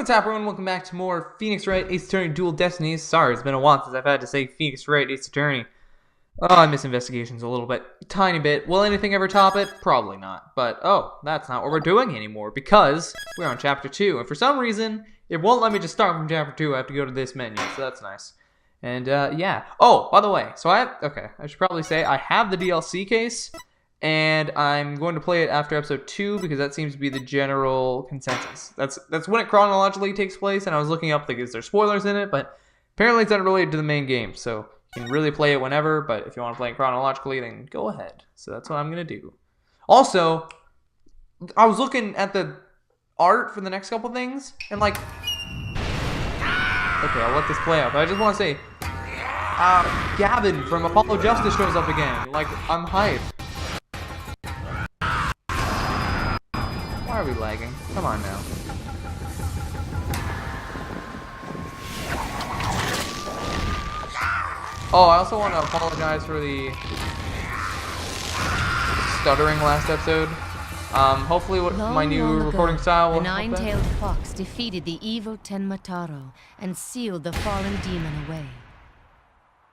what's up, everyone? Welcome back to more Phoenix Wright Ace Attorney Dual Destinies. Sorry, it's been a while since I've had to say Phoenix Wright Ace Attorney. Oh, I miss investigations a little bit. Tiny bit. Will anything ever top it? Probably not. But, oh, that's not what we're doing anymore, because we're on Chapter 2. And for some reason, it won't let me just start from Chapter 2. I have to go to this menu, so that's nice. And, yeah. Oh, by the way, so I should probably say I have the DLC case, and I'm going to play it after episode 2 because that seems to be the general consensus. That's when it chronologically takes place, and I was looking up, like, is there spoilers in it? But apparently it's not related to the main game, so you can really play it whenever, but if you want to play it chronologically, then go ahead. So that's what I'm going to do. Also, I was looking at the art for the next couple things, and, like, okay, I'll let this play out, but I just want to say, Gavin from Apollo Justice shows up again. Like, I'm hyped. Why are we lagging? Come on now. Oh, I also want to apologize for the stuttering last episode. Hopefully my new recording style will the help that. nine-tailed fox defeated the evil Tenmataro and sealed the fallen demon away.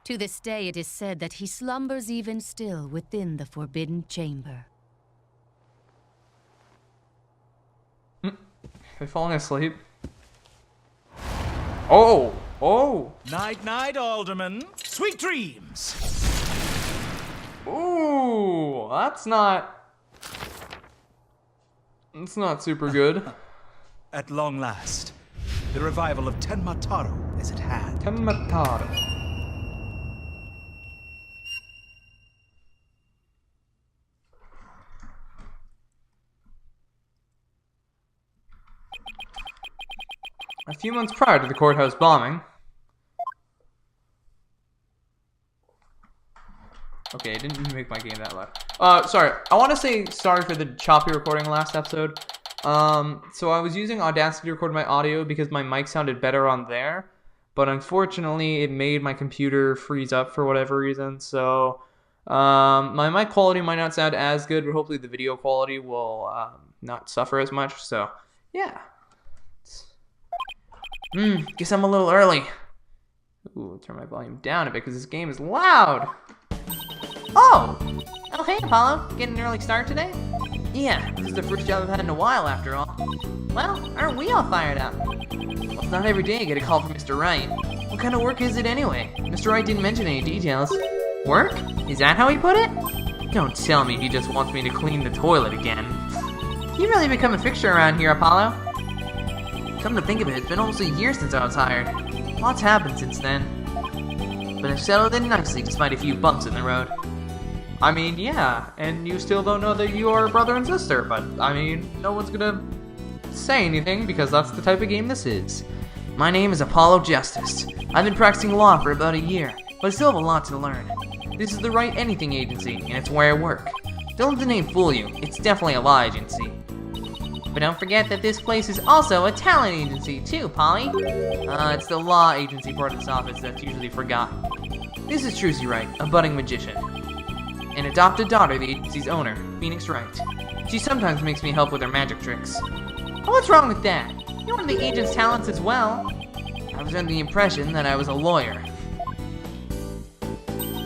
To this day, it is said that he slumbers even still within the forbidden chamber. They're falling asleep. Oh! Oh! Night, night, Alderman. Sweet dreams. Ooh! That's not super good. At long last, the revival of Tenmataro is at hand. Tenmataro. A few months prior to the courthouse bombing. Okay, I didn't make my game that loud. Sorry. I want to say sorry for the choppy recording last episode. So I was using Audacity to record my audio because my mic sounded better on there. But unfortunately, it made my computer freeze up for whatever reason. So, my mic quality might not sound as good, but hopefully the video quality will, not suffer as much. So, yeah. Guess I'm a little early. Ooh, I'll turn my volume down a bit because this game is loud. Oh, hey Apollo, getting an early start today? Yeah, this is the first job I've had in a while after all. Well, aren't we all fired up? Well, it's not every day I get a call from Mr. Wright. What kind of work is it anyway? Mr. Wright didn't mention any details. Work? Is that how he put it? Don't tell me he just wants me to clean the toilet again. You've really become a fixture around here, Apollo. Come to think of it, it's been almost a year since I was hired. Lots happened since then. But I've settled in nicely despite a few bumps in the road. I mean, yeah, and you still don't know that you are brother and sister, but, I mean, no one's gonna say anything because that's the type of game this is. My name is Apollo Justice. I've been practicing law for about a year, but I still have a lot to learn. This is the Wright Anything Agency, and it's where I work. Don't let the name fool you, it's definitely a law agency. But don't forget that this place is also a talent agency too, Polly. It's the law agency part of this office that's usually forgotten. This is Trucy Wright, a budding magician. An adopted daughter of the agency's owner, Phoenix Wright. She sometimes makes me help with her magic tricks. Oh, what's wrong with that? You're one of the agent's talents as well. I was under the impression that I was a lawyer.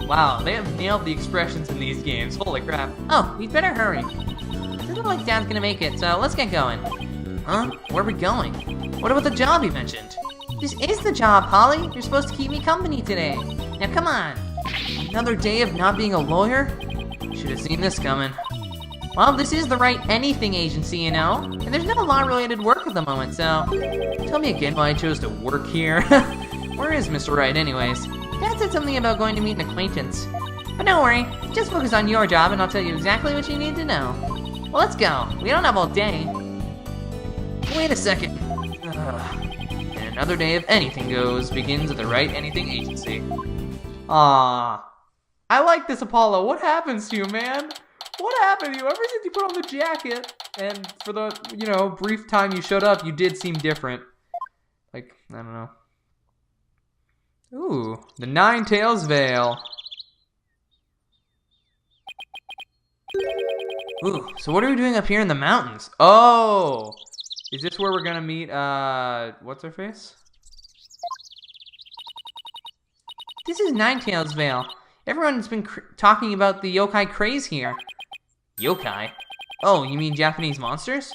Wow, they have nailed the expressions in these games. Holy crap. Oh, we'd better hurry. Doesn't look like Dad's gonna make it, so let's get going. Huh? Where are we going? What about the job you mentioned? This is the job, Polly. You're supposed to keep me company today. Now come on. Another day of not being a lawyer? Should have seen this coming. Well, this is the Wright Anything Agency, you know? And there's no law-related work at the moment, so tell me again why I chose to work here. Where is Mr. Wright anyways? Dad said something about going to meet an acquaintance. But don't worry, just focus on your job and I'll tell you exactly what you need to know. Well, let's go. We don't have all day. Wait a second. And another day of anything goes begins at the Wright Anything Agency. Ah, I like this, Apollo. What happens to you, man? What happened to you? Ever since you put on the jacket, and for the, brief time you showed up, you did seem different. Like, I don't know. Ooh, the Nine Tails Veil. Ooh, so what are we doing up here in the mountains? Oh, Is this where we're gonna meet, what's her face? This is Ninetales Vale. Everyone's been talking about the yokai craze here. Yokai? Oh, you mean Japanese monsters?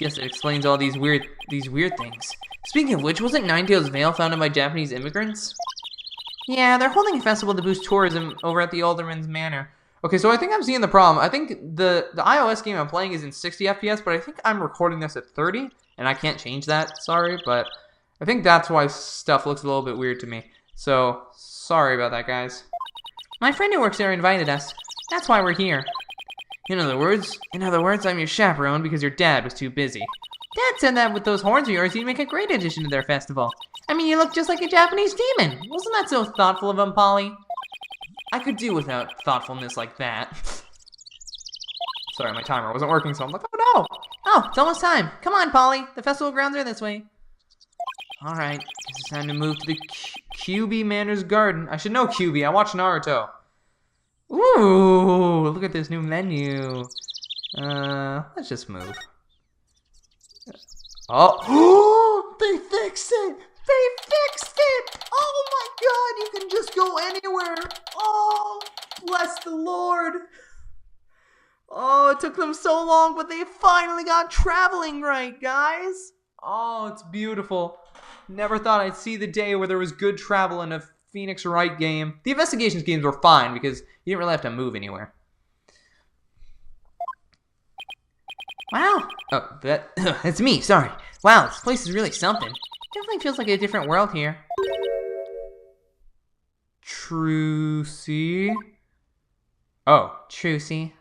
Yes, it explains all these weird things. Speaking of which, wasn't Ninetales Vale founded by Japanese immigrants? Yeah, they're holding a festival to boost tourism over at the Alderman's Manor. Okay, so I think I'm seeing the problem. I think the iOS game I'm playing is in 60 FPS, but I think I'm recording this at 30, and I can't change that, sorry, but I think that's why stuff looks a little bit weird to me. So, sorry about that, guys. My friend who works there invited us. That's why we're here. In other words, I'm your chaperone because your dad was too busy. Dad said that with those horns of yours, you'd make a great addition to their festival. I mean, you look just like a Japanese demon. Wasn't that so thoughtful of him, Polly? I could do without thoughtfulness like that. Sorry, my timer wasn't working, so I'm like, oh no! Oh, it's almost time. Come on, Polly. The festival grounds are this way. Alright, guess it's time to move to the QB Manor's Garden. I should know QB, I watched Naruto. Ooh, look at this new menu. Let's just move. Oh, they fixed it! They fixed it! Oh my god, you can just go anywhere! Oh, bless the Lord! Oh, it took them so long, but they finally got traveling right, guys! Oh, it's beautiful. Never thought I'd see the day where there was good travel in a Phoenix Wright game. The investigations games were fine because you didn't really have to move anywhere. Wow. Oh, it's me, sorry. Wow, this place is really something. Definitely feels like a different world here. Trucy. Oh, Trucy.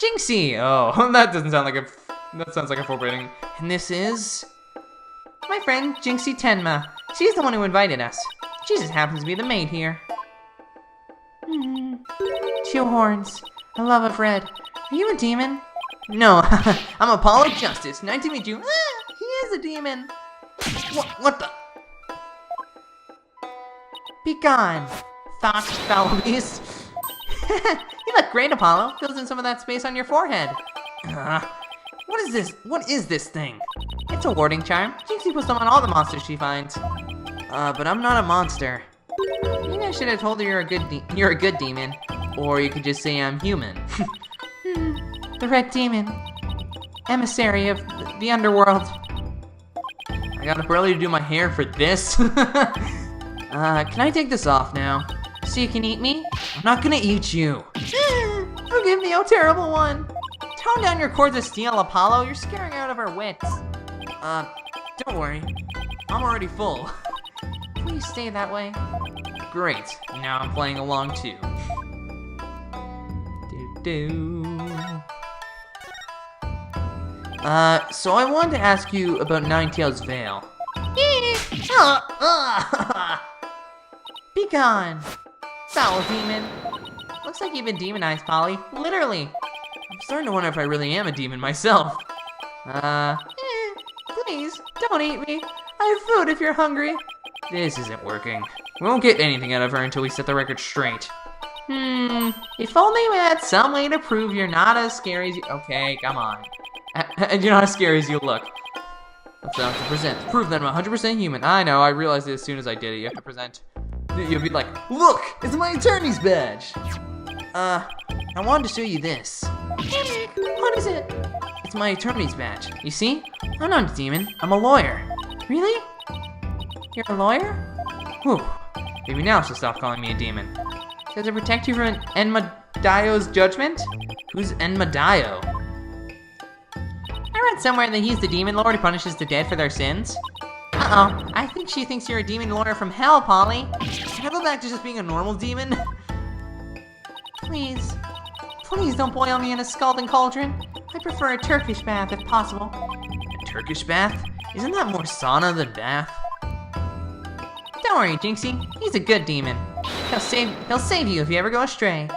Jinxie! Oh, that doesn't sound like that sounds like a foreboding. And this is my friend Jinxie Tenma. She's the one who invited us. She just happens to be the maid here. Two horns, a love of red. Are you a demon? No, I'm Apollo Justice. Nice to meet you. Ah, he is a demon. What the? Be gone, thoughts, foul beast. You look great, Apollo. Fills in some of that space on your forehead. What is this? What is this thing? It's a warding charm. Jinxie puts them on all the monsters she finds. But I'm not a monster. Maybe I should have told her you're a good demon, or you could just say I'm human. The red demon, emissary of the underworld. I got up early to do my hair for this. Can I take this off now? So you can eat me? I'm not gonna eat you. Forgive me, oh terrible one. Tone down your cords of steel, Apollo. You're scaring her out of her wits. Don't worry. I'm already full. Please stay that way. Great. Now I'm playing along too. So I wanted to ask you about Ninetales Vale. Be gone, foul demon. Looks like you've been demonized, Polly. Literally. I'm starting to wonder if I really am a demon myself. Please, don't eat me. I have food if you're hungry. This isn't working. We won't get anything out of her until we set the record straight. If only we had some way to prove you're not as scary as you... Okay, come on. And you're not as scary as you look. That's what I have to present. Prove that I'm 100% human. I know, I realized it as soon as I did it. You have to present. You'll be like, look, it's my attorney's badge. I wanted to show you this. What is it? It's my attorney's badge. You see? I'm not a demon. I'm a lawyer. Really? You're a lawyer? Whew. Maybe now she'll stop calling me a demon. Does it protect you from Enmadaio's judgment? Who's Enmadaio? I read somewhere that he's the demon lord who punishes the dead for their sins. Uh-oh, I think she thinks you're a demon lawyer from hell, Polly. Can I go back to just being a normal demon? Please. Please don't boil me in a scalding cauldron. I prefer a Turkish bath if possible. A Turkish bath? Isn't that more sauna than bath? Don't worry, Jinxie. He's a good demon. He'll save you if you ever go astray.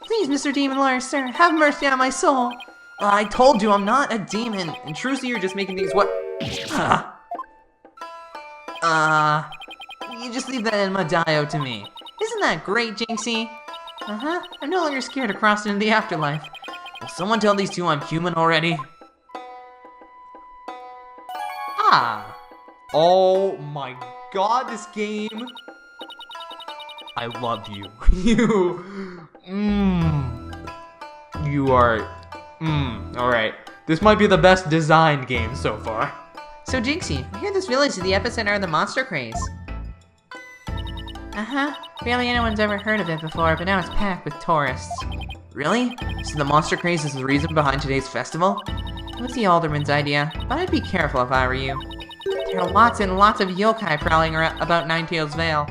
Please, Mr. Demon Lawyer, sir, have mercy on my soul. I told you I'm not a demon. And truthfully, you're just making things what? You just leave that Enmadaio to me. Isn't that great, Jinxie? I'm no longer scared to cross into the afterlife. Will someone tell these two I'm human already? Ah! Oh my god, this game! I love you. You are, alright. This might be the best designed game so far. So Jinxie, we hear this village is the epicenter of the monster craze. Barely anyone's ever heard of it before, but now it's packed with tourists. Really? So the monster craze is the reason behind today's festival? It was the alderman's idea, but I'd be careful if I were you. There are lots and lots of yokai prowling about Ninetales Vale.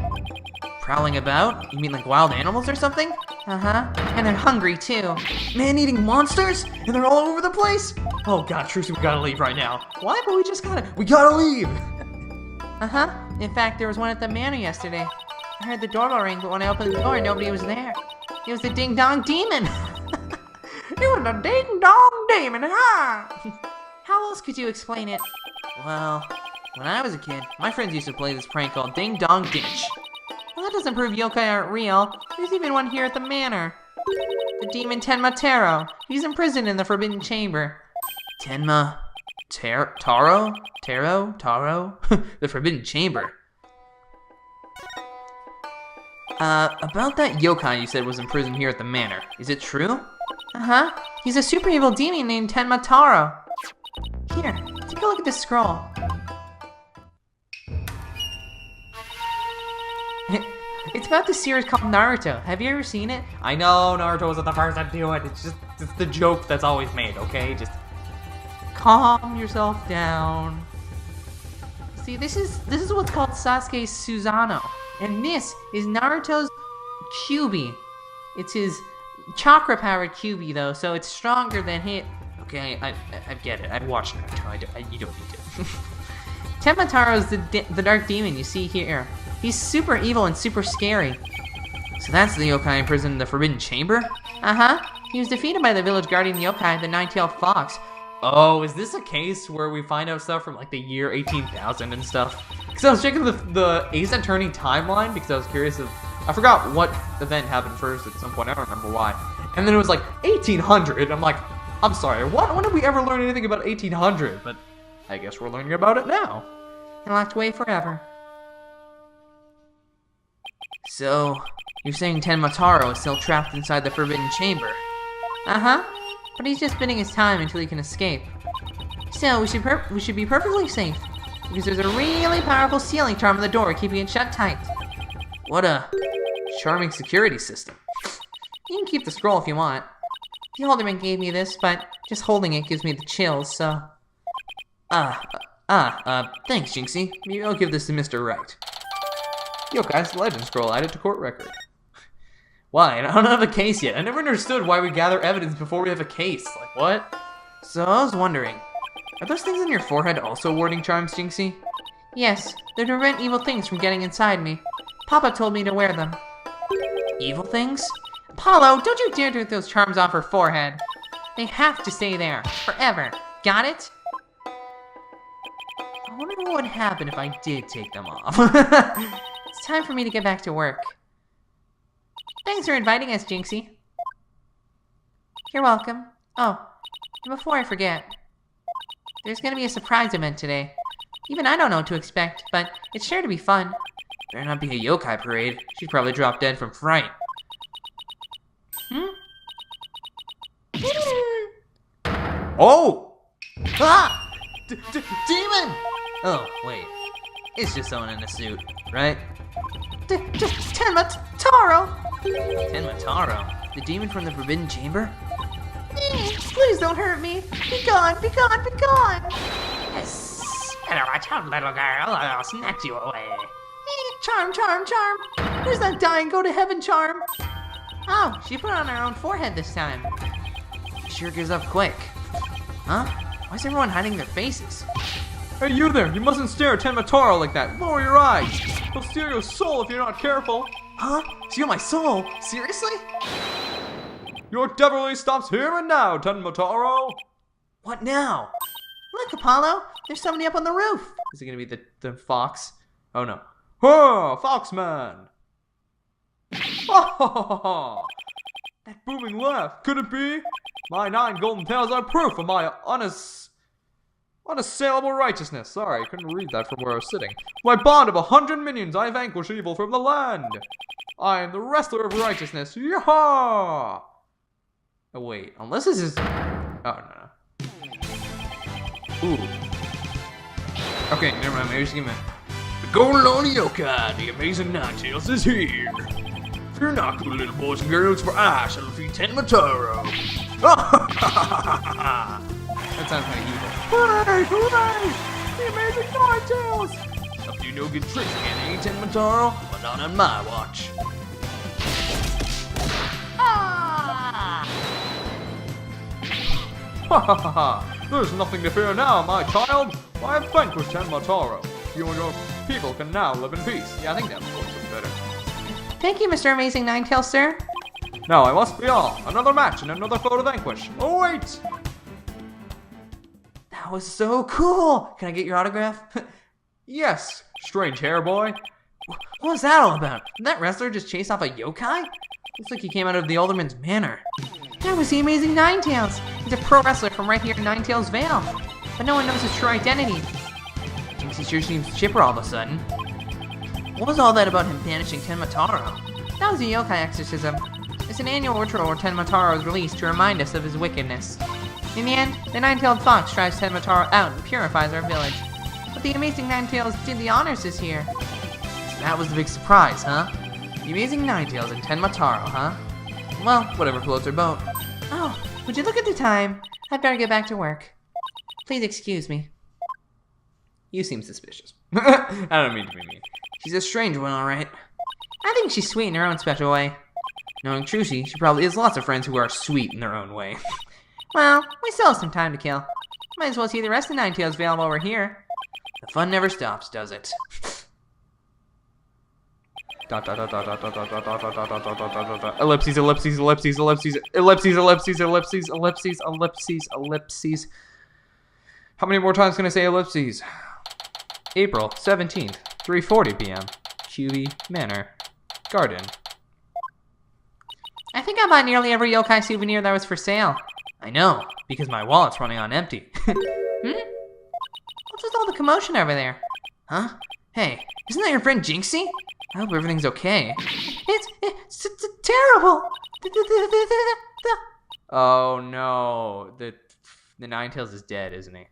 Prowling about? You mean like wild animals or something? And they're hungry too. Man-eating monsters? And they're all over the place? Oh god, Trucy, we gotta leave right now. Why? But we gotta leave! In fact, there was one at the manor yesterday. I heard the doorbell ring, but when I opened the door, nobody was there. It was the ding-dong demon! It was the ding-dong demon, huh? How else could you explain it? Well, when I was a kid, my friends used to play this prank called Ding Dong Ditch. Well, that doesn't prove yokai aren't real. There's even one here at the manor. The demon Tenma Taro. He's imprisoned in the Forbidden Chamber. Tenma... Taro? The Forbidden Chamber. About that yokai you said was imprisoned here at the manor. Is it true? He's a super evil demon named Tenma Taro. Here, take a look at this scroll. It's about the series called Naruto. Have you ever seen it? I know Naruto wasn't the first to do it. It's the joke that's always made, okay? Just calm yourself down. See, this is what's called Sasuke's Susanoo. And this is Naruto's Kyuubi. It's his chakra-powered Kyuubi, though, so it's stronger than his... Okay, I get it. I've watched Naruto. You don't need to. Tenma Taro's the dark demon you see here. He's super evil and super scary. So that's the yokai imprisoned in the Forbidden Chamber? He was defeated by the village guardian yokai, the Nine-Tailed Fox. Oh, is this a case where we find out stuff from like the year 18,000 and stuff? Because I was checking the Ace Attorney timeline because I was curious if... I forgot what event happened first at some point. I don't remember why. And then it was like 1800. I'm like, I'm sorry, when did we ever learn anything about 1800? But I guess we're learning about it now. And locked away forever. So, you're saying Tenma Taro is still trapped inside the Forbidden Chamber? But he's just biding his time until he can escape. Still, we should be perfectly safe, because there's a really powerful sealing charm on the door keeping it shut tight. What a charming security system. You can keep the scroll if you want. The alderman gave me this, but just holding it gives me the chills, so... Thanks, Jinxie. Maybe I'll give this to Mr. Wright. Yokai's legend scroll added to court record. Why? I don't have a case yet. I never understood why we gather evidence before we have a case. Like, what? So I was wondering, are those things on your forehead also warding charms, Jinxie? Yes, they're to prevent evil things from getting inside me. Papa told me to wear them. Evil things? Apollo, don't you dare take those charms off her forehead. They have to stay there, forever. Got it? I wonder what would happen if I did take them off. It's time for me to get back to work. Thanks for inviting us, Jinxie. You're welcome. Oh, and before I forget, there's gonna be a surprise event today. Even I don't know what to expect, but it's sure to be fun. Better not be a yokai parade. She'd probably drop dead from fright. Oh! Ah! Demon! Oh, wait. It's just someone in a suit, right? Just Tenma Taro! Tenma Taro? The demon from the Forbidden Chamber? Please don't hurt me! Be gone! Be gone! Be gone! Yes! Better watch out, little girl, or I'll snatch you away. Charm, charm, charm! Where's that dying go to heaven charm? Oh, she put it on her own forehead this time. Sure gives up quick. Huh? Why is everyone hiding their faces? Hey, you there! You mustn't stare at Tenma Taro like that! Lower your eyes! He'll steal your soul if you're not careful! Huh? Steal my soul? Seriously? Your devilry stops here and now, Tenma Taro! What now? Look, Apollo! There's somebody up on the roof! Is it gonna be the fox? Oh no. Ha! Foxman! Oh, that booming laugh! Could it be? My 9 golden tails are proof of my honest... Unassailable righteousness. Sorry, I couldn't read that from where I was sitting. My bond of 100 minions, I vanquish evil from the land. I am the wrestler of righteousness. Yeehaw! Oh, wait. Unless this is... Oh, no. Ooh. Okay, never mind. Maybe just give me... The Golden Oni Yokai, the amazing Ninetales is here. Fear not, good little boys and girls, for I shall defeat Tenmataro. That sounds kind of evil. Hooray! Hooray! The amazing Ninetales! Up to no good tricks again, eh, Tenmataro? But not on my watch. Ha ha ha ha! There's nothing to fear now, my child! I have vanquished Tenmataro. You and your people can now live in peace. Yeah, I think that looks better. Thank you, Mr. Amazing Ninetales, sir. Now I must be off. Another match and another foe to vanquish. Oh, wait! That was so cool. Can I get your autograph? Yes, strange hair boy. What was that all about? Did that wrestler just chase off a yokai? Looks like he came out of the Alderman's manor. That was the Amazing Ninetales. He's a pro wrestler from right here in Ninetales Vale. But no one knows his true identity. Jinxie sure seems chipper all of a sudden. What was all that about him banishing Tenmataro? That was a yokai exorcism. It's an annual ritual where Tenmataro is released to remind us of his wickedness. In the end, the nine-tailed fox drives Tenmataro out and purifies our village. But the Amazing Ninetales did the honors this year. So that was the big surprise, huh? The Amazing Ninetales and Tenmataro, huh? Well, whatever floats her boat. Oh, would you look at the time? I'd better get back to work. Please excuse me. You seem suspicious. I don't mean to be mean. She's a strange one, alright. I think she's sweet in her own special way. Knowing Trucy, she probably has lots of friends who are sweet in their own way. Well, we still have some time to kill. Might as well see the rest of Ninetales Vale while we're here. The fun never stops, does it? Ellipses, ellipses, ellipses, ellipses, ellipses, ellipses, ellipses, ellipses, ellipses, ellipses. How many more times can I say ellipses? April 17th, 3:40 p.m. QB Manor Garden. I think I bought nearly every yokai souvenir that was for sale. I know, because my wallet's running on empty. What's with all the commotion over there? Huh? Hey, isn't that your friend Jinxie? I hope everything's okay. It's terrible. Oh no, the Ninetales is dead, isn't he?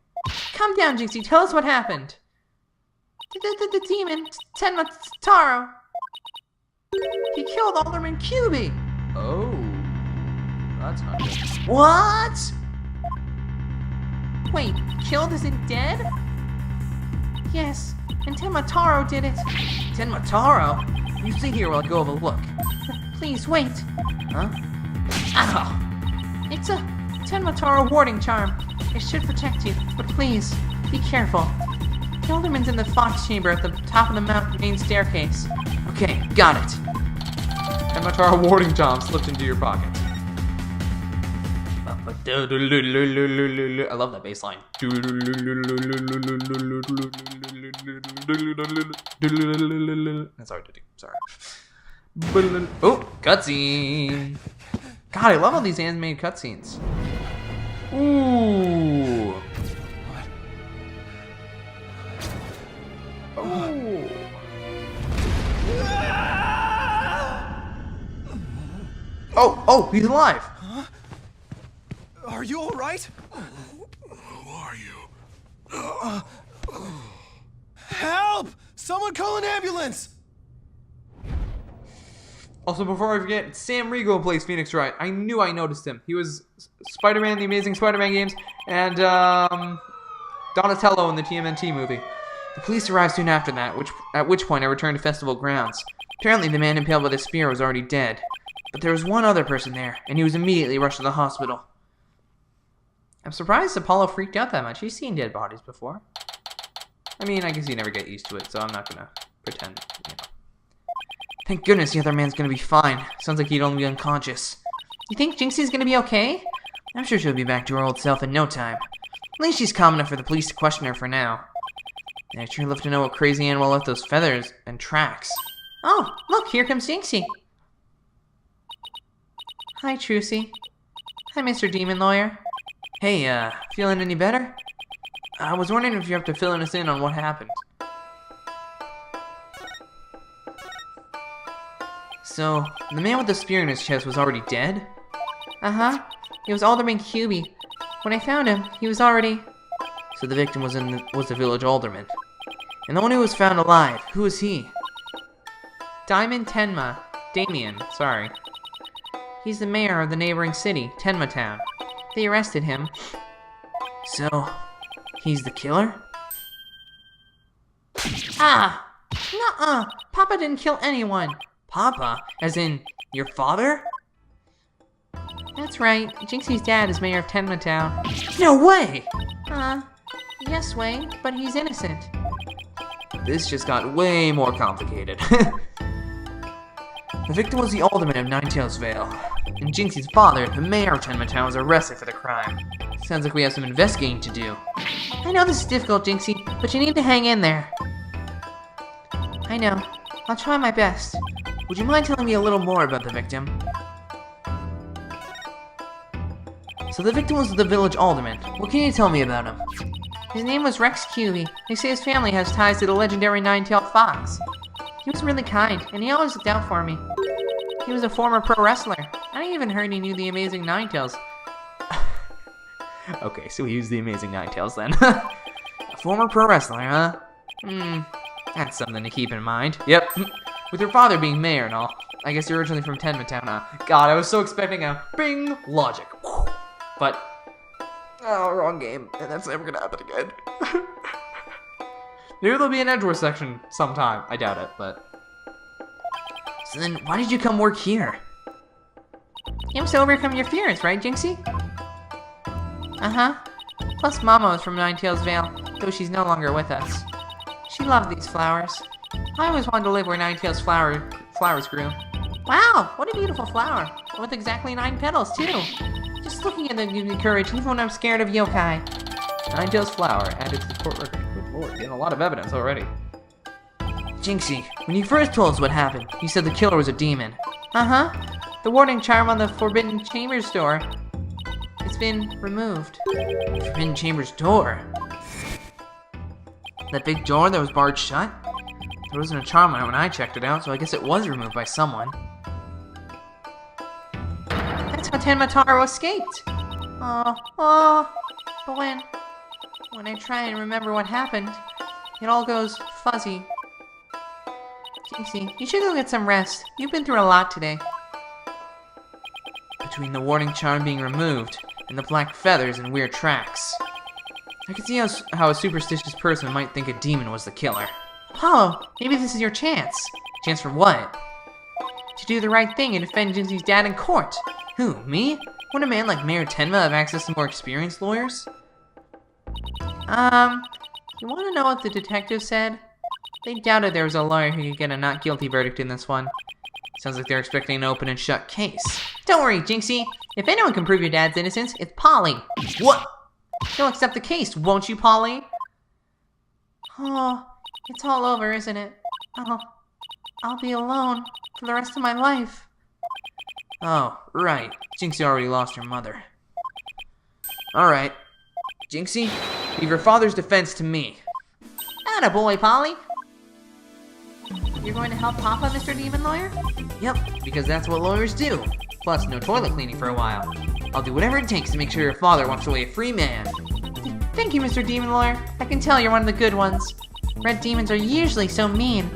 Calm down, Jinxie. Tell us what happened. The demon, Tenmataro. He killed Alderman QB. Oh, that's not good. What? Wait, killed as in dead? Yes, and Tenmataro did it. Tenmataro? You stay here while I go have a look. Please, wait. Huh? Ow! It's a Tenmataro warding charm. It should protect you, but please, be careful. The Alderman's in the fox chamber at the top of the main staircase. Okay, got it. Tenmataro warding charm slipped into your pocket. I love that bass line. That's hard to do. Sorry. Oh, cutscene. God, I love all these animated cutscenes. Ooh. Oh. Oh, he's alive. Are you all right? Who are you? Help! Someone call an ambulance! Also, before I forget, Sam Riegel plays Phoenix Wright. I knew I noticed him. He was Spider-Man, the Amazing Spider-Man games, and Donatello in the TMNT movie. The police arrived soon after that, at which point I returned to festival grounds. Apparently the man impaled by the spear was already dead. But there was one other person there, and he was immediately rushed to the hospital. I'm surprised Apollo freaked out that much. He's seen dead bodies before. I mean, I guess you never get used to it, so I'm not gonna pretend, Thank goodness the other man's gonna be fine. Sounds like he'd only be unconscious. You think Jinxie's gonna be okay? I'm sure she'll be back to her old self in no time. At least she's calm enough for the police to question her for now. I'd sure love to know what crazy animal left those feathers and tracks. Oh, look, here comes Jinxie. Hi, Trucy. Hi, Mr. Demon Lawyer. Hey, feeling any better? I was wondering if you have to fill us in on what happened. So, the man with the spear in his chest was already dead? Uh-huh. It was Alderman Cubey. When I found him, he was already... So the victim was the village alderman. And the one who was found alive, who was he? Damien, sorry. He's the mayor of the neighboring city, Tenma Town. They arrested him. So, he's the killer? Ah! Nuh-uh! Papa didn't kill anyone. Papa? As in, your father? That's right. Jinxie's dad is mayor of Tenma Town. No way! Yes, Wayne, but he's innocent. This just got way more complicated. The victim was the alderman of Ninetails Vale, and Jinxie's father, the mayor of Tenma Town, was arrested for the crime. Sounds like we have some investigating to do. I know this is difficult, Jinxie, but you need to hang in there. I know. I'll try my best. Would you mind telling me a little more about the victim? So the victim was the village alderman. What can you tell me about him? His name was Rex Cubey. They say his family has ties to the legendary nine-tailed fox. He was really kind, and he always looked out for me. He was a former pro wrestler. I even heard he knew the Amazing Ninetails. Okay, so he was the Amazing Ninetails then. A former pro wrestler, huh? That's something to keep in mind. Yep. With your father being mayor and all. I guess you're originally from Tenma Town, huh? God, I was so expecting a bing logic. But, oh, wrong game. And that's never gonna happen again. Maybe there'll be an Edgeworth section sometime. I doubt it, but... So then, why did you come work here? You have to overcome your fears, right, Jinxie? Uh-huh. Plus, Mama was from Ninetails Vale, though she's no longer with us. She loved these flowers. I always wanted to live where Ninetails flowers grew. Wow, what a beautiful flower. With exactly 9 petals, too. Just looking at them gives me courage, even when I'm scared of yokai. Ninetails flower added to the court record. Good lord, getting a lot of evidence already. Jinxie, when you first told us what happened, you said the killer was a demon. Uh-huh. The warding charm on the Forbidden Chambers door. It's been removed. Forbidden Chambers door? That big door that was barred shut? There wasn't a charm on it when I checked it out, so I guess it was removed by someone. That's how Tenma Taro escaped. Oh. But when I try and remember what happened, it all goes fuzzy. Jinxie, you should go get some rest. You've been through a lot today. Between the warding charm being removed and the black feathers and weird tracks, I can see how a superstitious person might think a demon was the killer. Apollo, maybe this is your chance. Chance for what? To do the right thing and defend Jinxie's dad in court. Who, me? Would a man like Mayor Tenma have access to more experienced lawyers? You want to know what the detective said? They doubted there was a lawyer who could get a not guilty verdict in this one. Sounds like they're expecting an open and shut case. Don't worry, Jinxie. If anyone can prove your dad's innocence, it's Polly. What? She'll accept the case, won't you, Polly? Oh, it's all over, isn't it? I'll be alone for the rest of my life. Oh, right. Jinxie already lost her mother. Alright. Jinxie, leave your father's defense to me. Attaboy, Polly. You're going to help Papa, Mr. Demon Lawyer? Yep, because that's what lawyers do. Plus, no toilet cleaning for a while. I'll do whatever it takes to make sure your father walks away a free man. Thank you, Mr. Demon Lawyer. I can tell you're one of the good ones. Red demons are usually so mean.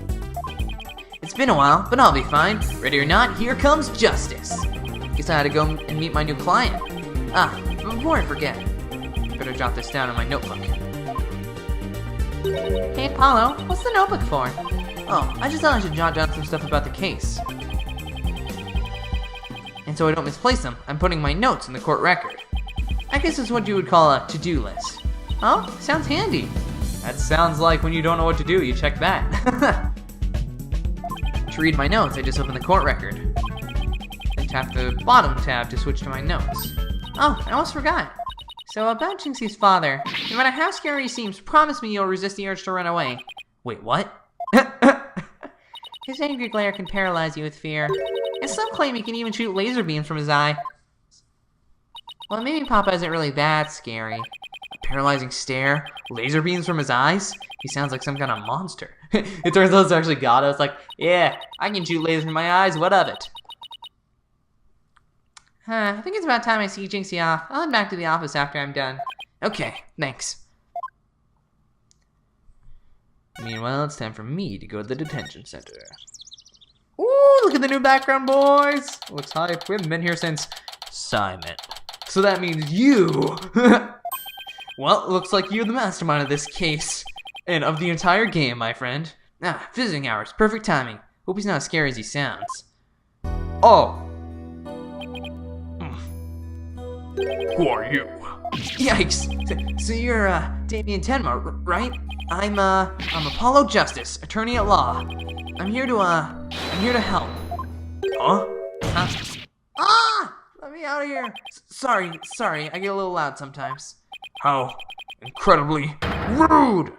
It's been a while, but I'll be fine. Ready or not, here comes justice. Guess I had to go and meet my new client. But before I forget, better jot this down in my notebook. Hey, Apollo, what's the notebook for? Oh, I just thought I should jot down some stuff about the case. And so I don't misplace them, I'm putting my notes in the court record. I guess it's what you would call a to-do list. Oh, sounds handy. That sounds like when you don't know what to do, you check that. To read my notes, I just open the court record. Then tap the bottom tab to switch to my notes. Oh, I almost forgot. So about Jinxie's father, no matter how scary he seems, promise me you'll resist the urge to run away. Wait, what? His angry glare can paralyze you with fear. And some claim he can even shoot laser beams from his eye. Well, maybe Papa isn't really that scary. paralyzing stare, laser beams from his eyes. He sounds like some kind of monster. It turns out it's actually God. I was like, yeah, I can shoot lasers from my eyes, what of it? I think it's about time I see Jinxie off. I'll head back to the office after I'm done. Okay, thanks. Meanwhile, it's time for me to go to the detention center. Ooh, look at the new background, boys! Looks hype. We haven't been here since Simon. So that means you! Well, looks like you're the mastermind of this case. And of the entire game, my friend. Visiting hours. Perfect timing. Hope he's not as scary as he sounds. Oh! Who are you? Yikes! So you're, Damien Tenma, right? I'm Apollo Justice, attorney at law. I'm here to help. Huh? Ah! Let me out of here. Sorry, I get a little loud sometimes. How incredibly rude!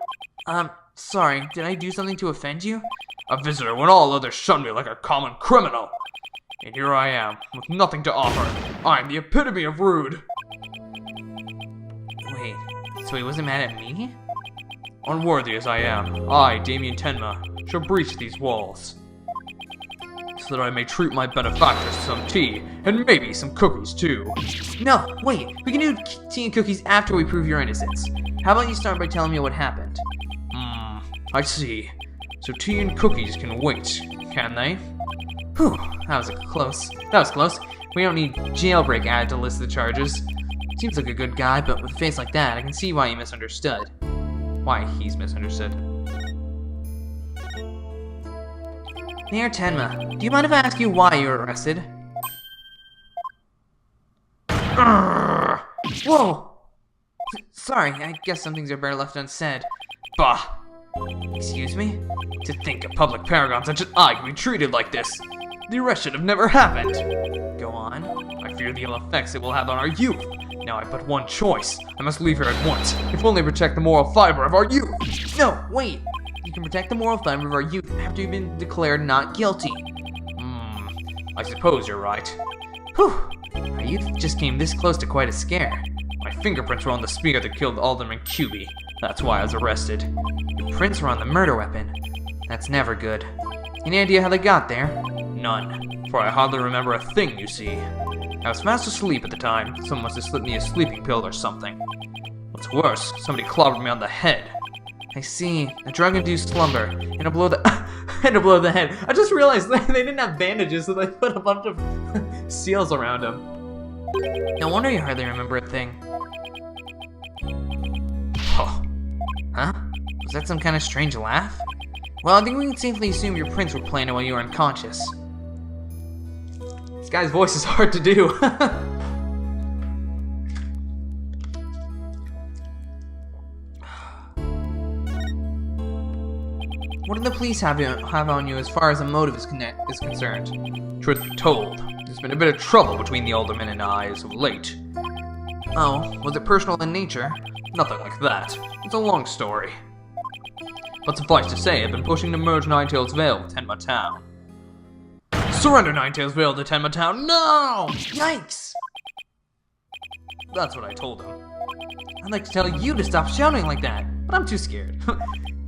Sorry, did I do something to offend you? A visitor when all others shun me like a common criminal. And here I am, with nothing to offer. I'm the epitome of rude. Wait, so he wasn't mad at me? Unworthy as I am, I, Damien Tenma, shall breach these walls. So that I may treat my benefactors to some tea, and maybe some cookies too. No, wait, we can do tea and cookies after we prove your innocence. How about you start by telling me what happened? I see. So tea and cookies can wait, can they? Whew, that was close. We don't need jailbreak added to list the charges. Seems like a good guy, but with a face like that, I can see why he misunderstood. Why he's misunderstood. Mayor Tenma, do you mind if I ask you why you were arrested? Whoa! Sorry, I guess some things are better left unsaid. Bah! Excuse me? To think a public paragon such as I could be treated like this! The arrest should have never happened! Go on. I fear the ill effects it will have on our youth. Now I have but one choice. I must leave here at once, if only to protect the moral fiber of our youth. No, wait! You can protect the moral fiber of our youth after you've been declared not guilty. I suppose you're right. Whew! Our youth just came this close to quite a scare. My fingerprints were on the spear that killed Alderman Cuby. That's why I was arrested. Your prints were on the murder weapon. That's never good. Any idea how they got there? None, for I hardly remember a thing, you see. I was fast asleep at the time. Someone must have slipped me a sleeping pill or something. What's worse, somebody clobbered me on the head. I see. A drug-induced slumber. And a blow the head. I just realized they didn't have bandages, so they put a bunch of seals around him. No wonder you hardly remember a thing. Huh? Was that some kind of strange laugh? Well, I think we can safely assume your prints were playing while you were unconscious. This guy's voice is hard to do. What do the police have on you as far as a motive is concerned? Truth be told, there's been a bit of trouble between the alderman and I as of late. Oh, was it personal in nature? Nothing like that. It's a long story. But suffice to say, I've been pushing to merge Ninetails Vale with Tenma Town. Surrender Ninetails Vale to Tenma Town now! Yikes! That's what I told him. I'd like to tell you to stop shouting like that, but I'm too scared.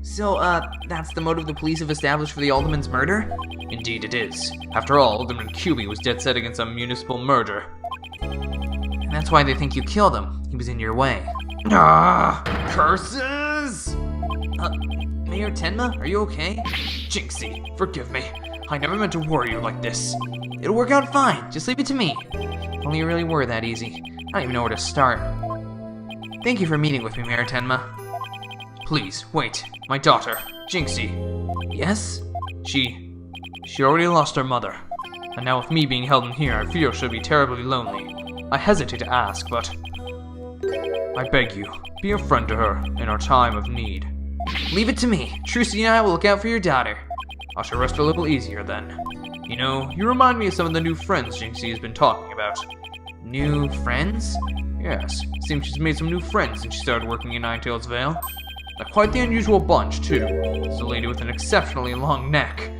So, that's the motive the police have established for the Alderman's murder? Indeed it is. After all, Alderman Cuby was dead set against a municipal murder. And that's why they think you killed him. He was in your way. Curses! Mayor Tenma, are you okay? Jinxie, forgive me. I never meant to worry you like this. It'll work out fine. Just leave it to me. If only you really were that easy. I don't even know where to start. Thank you for meeting with me, Mayor Tenma. Please, wait. My daughter, Jinxie. Yes? She already lost her mother. And now with me being held in here, I fear she'll be terribly lonely. I hesitate to ask, but I beg you, be a friend to her in our time of need. Leave it to me. Trucy and I will look out for your daughter. I shall rest a little easier then. You know, you remind me of some of the new friends Jinxie has been talking about. New friends? Yes, seems she's made some new friends since she started working in Ninetails Vale. They're quite the unusual bunch, too. There's a lady with an exceptionally long neck,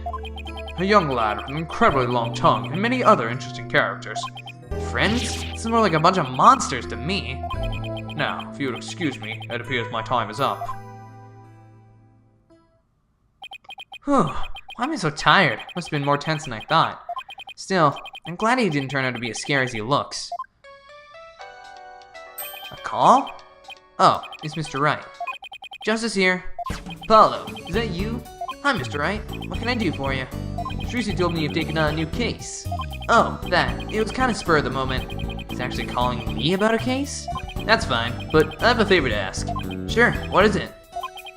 a young lad with an incredibly long tongue, and many other interesting characters. Friends? It's more like a bunch of monsters to me. Now, if you would excuse me, it appears my time is up. Whew. Why am I so tired? Must have been more tense than I thought. Still, I'm glad he didn't turn out to be as scary as he looks. A call? Oh, it's Mr. Wright. Justice here. Paulo, is that you? Hi, Mr. Wright. What can I do for you? Tracy told me you've taken on a new case. Oh, that. It was kind of spur of the moment. He's actually calling me about a case? That's fine, but I have a favor to ask. Sure, what is it?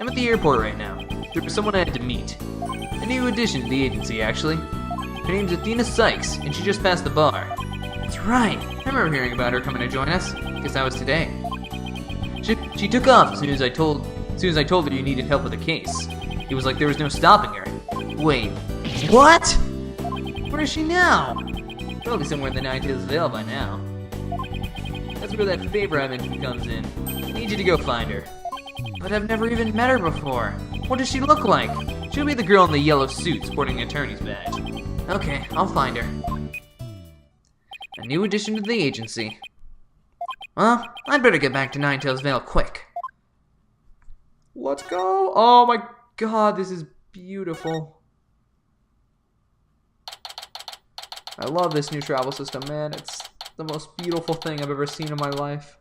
I'm at the airport right now. There was someone I had to meet. A new addition to the agency, actually. Her name's Athena Sykes, and she just passed the bar. That's right. I remember hearing about her coming to join us. Guess that was today. She took off as soon as I told her you needed help with a case. It was like there was no stopping her. Wait, what? Where is she now? Probably somewhere in the Nine Tails Vale by now. That's where that favor I mentioned comes in. I need you to go find her. But I've never even met her before. What does she look like? She'll be the girl in the yellow suit sporting an attorney's badge. Okay, I'll find her. A new addition to the agency. Well, I'd better get back to Nine Tails Vale quick. Let's go. Oh my god, this is beautiful. I love this new travel system, man. It's the most beautiful thing I've ever seen in my life.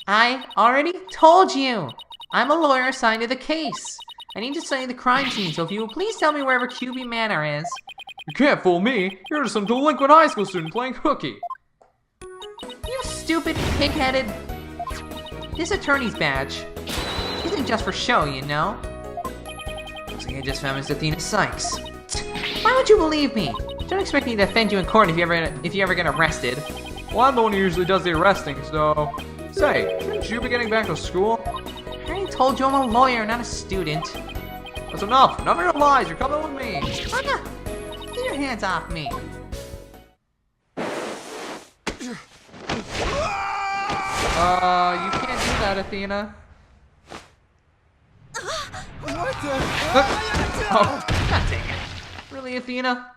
I already told you. I'm a lawyer assigned to the case. I need to study the crime scene, so if you will please tell me wherever QB Manor is. You can't fool me. You're just some delinquent high school student playing hooky. You stupid, pig-headed... This attorney's badge isn't just for show, you know? Looks like I just found Miss Athena Sykes. Why would you believe me? Don't expect me to defend you in court if you ever get arrested. Well, I'm the one who usually does the arresting, so... Say, shouldn't you be getting back to school? I already told you I'm a lawyer, not a student. That's enough. Enough of your lies. You're coming with me. Get your hands off me. You can't do that, Athena. Oh, God dang it. Really, Athena?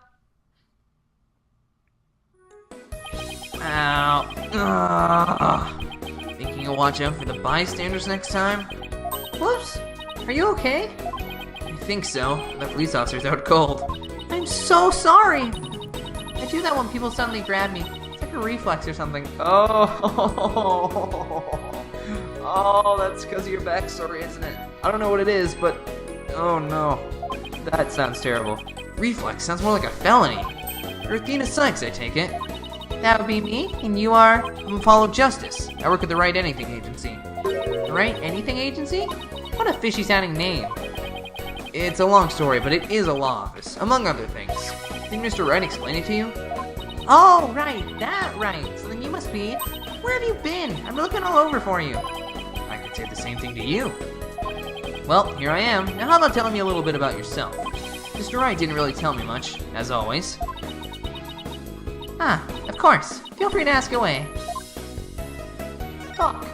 Ow. Ugh. Think you can watch out for the bystanders next time? Whoops. Are you okay? I think so. The police officer's out cold. I'm so sorry. I do that when people suddenly grab me. It's like a reflex or something. Oh, that's because of your backstory, isn't it? I don't know what it is, but... Oh no. That sounds terrible. Reflex sounds more like a felony. You're Athena Sykes, I take it. That would be me, and you are... I'm Follow Justice. I work at the Wright Anything Agency. The Right Anything Agency? What a fishy-sounding name. It's a long story, but it is a law office, among other things. Didn't Mr. Wright explain it to you? Oh, right, that right. So then you must be... Where have you been? I'm looking all over for you. I could say the same thing to you. Well, here I am. Now how about telling me a little bit about yourself? Mr. Wright didn't really tell me much, as always. Ah, of course. Feel free to ask away. Talk.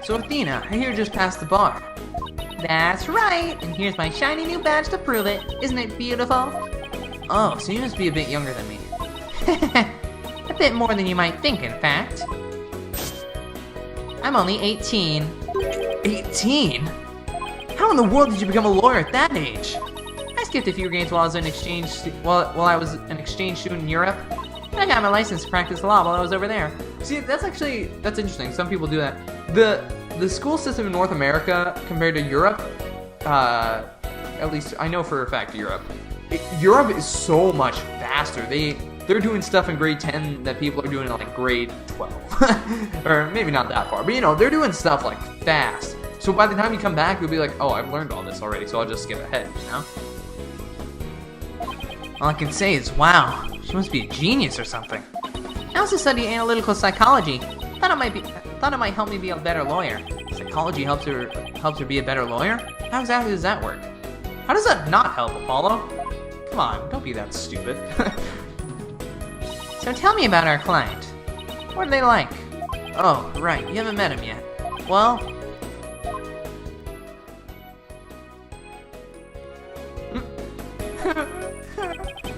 So Athena, I hear you just passed the bar. That's right, and here's my shiny new badge to prove it. Isn't it beautiful? Oh, so you must be a bit younger than me. A bit more than you might think, in fact. I'm only 18. 18? How in the world did you become a lawyer at that age? I skipped a few grades while I was an exchange student in Europe. And I got my license to practice law while I was over there. See, that's interesting. Some people do that. The school system in North America compared to Europe, at least I know for a fact Europe is so much faster. They're doing stuff in grade 10 that people are doing in like grade 12. Or maybe not that far, but you know, they're doing stuff like fast. So by the time you come back, you'll be like, oh, I've learned all this already, so I'll just skip ahead, you know? All I can say is, wow, she must be a genius or something. I also study analytical psychology. Thought it might help me be a better lawyer. Psychology helps her be a better lawyer? How exactly does that work? How does that not help, Apollo? Come on, don't be that stupid. So tell me about our client. What are they like? Oh, right, you haven't met him yet. Well...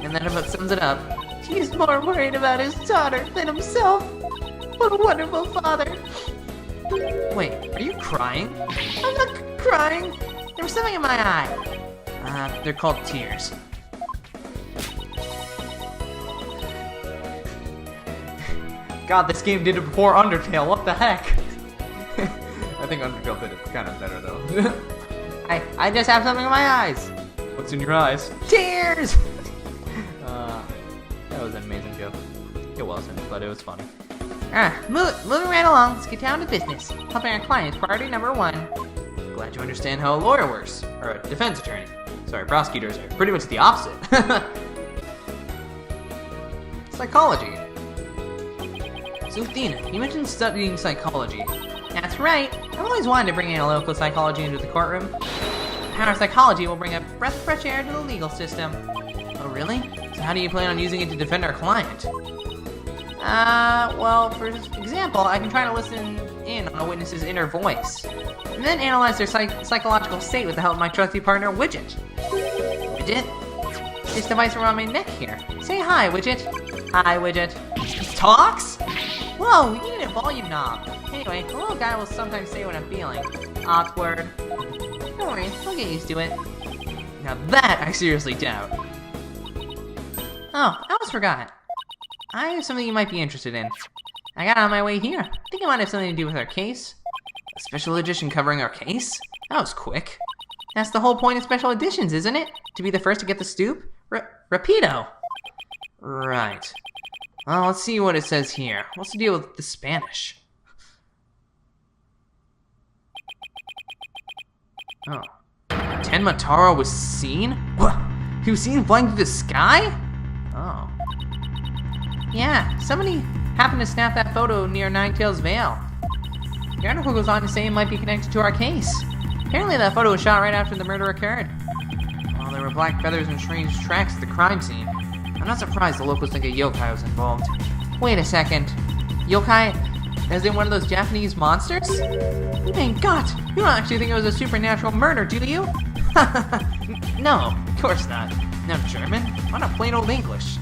And that about sums it up. He's more worried about his daughter than himself. What a wonderful father. Wait, are you crying? I'm not crying. There was something in my eye. They're called tears. God, this game did it before Undertale. What the heck? I think Undertale did it kind of better though. I just have something in my eyes. What's in your eyes? Tears! That was an amazing joke. It wasn't, but it was funny. Moving right along, let's get down to business. Helping our clients, priority number 1. Glad you understand how a lawyer works. Or a defense attorney. Sorry, prosecutors are pretty much the opposite. Psychology. So Athena, you mentioned studying psychology. That's right. I've always wanted to bring in a local psychology into the courtroom. The power of psychology will bring a breath of fresh air to the legal system. Oh really? So how do you plan on using it to defend our client? Well, for example, I can try to listen in on a witness's inner voice, and then analyze their psychological state with the help of my trusty partner, Widget. Widget? This device around my neck here. Say hi, Widget. Hi, Widget. Talks? Whoa, you need a volume knob. Anyway, the little guy will sometimes say what I'm feeling. Awkward. Don't worry, I'll get used to it. Now that I seriously doubt. Oh, I almost forgot. I have something you might be interested in. I got it on my way here. I think it might have something to do with our case. A special edition covering our case? That was quick. That's the whole point of special editions, isn't it? To be the first to get the scoop? Rapido! Right. Well, let's see what it says here. What's the deal with the Spanish? Oh. Tenma Taro was seen? What? He was seen flying through the sky? Oh. Yeah, somebody happened to snap that photo near Ninetales Vale. The article goes on to say it might be connected to our case. Apparently that photo was shot right after the murder occurred. Well, there were black feathers and strange tracks at the crime scene. I'm not surprised the locals think a yokai was involved. Wait a second. Yokai? As in one of those Japanese monsters? Thank God! You don't actually think it was a supernatural murder, do you? No, of course not. No German? Why not plain old English?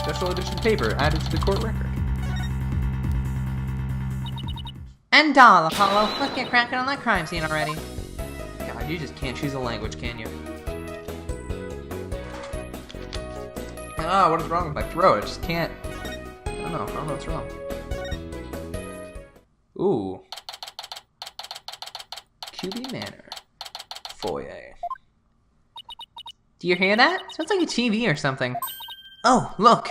Special edition paper added to the court record. And doll, Apollo. Let's get cracking on that crime scene already. God, you just can't choose a language, can you? Ah, what is wrong with my throat? I just can't. I don't know what's wrong. Ooh. QB Manor. Foyer. Do you hear that? Sounds like a TV or something. Oh, look!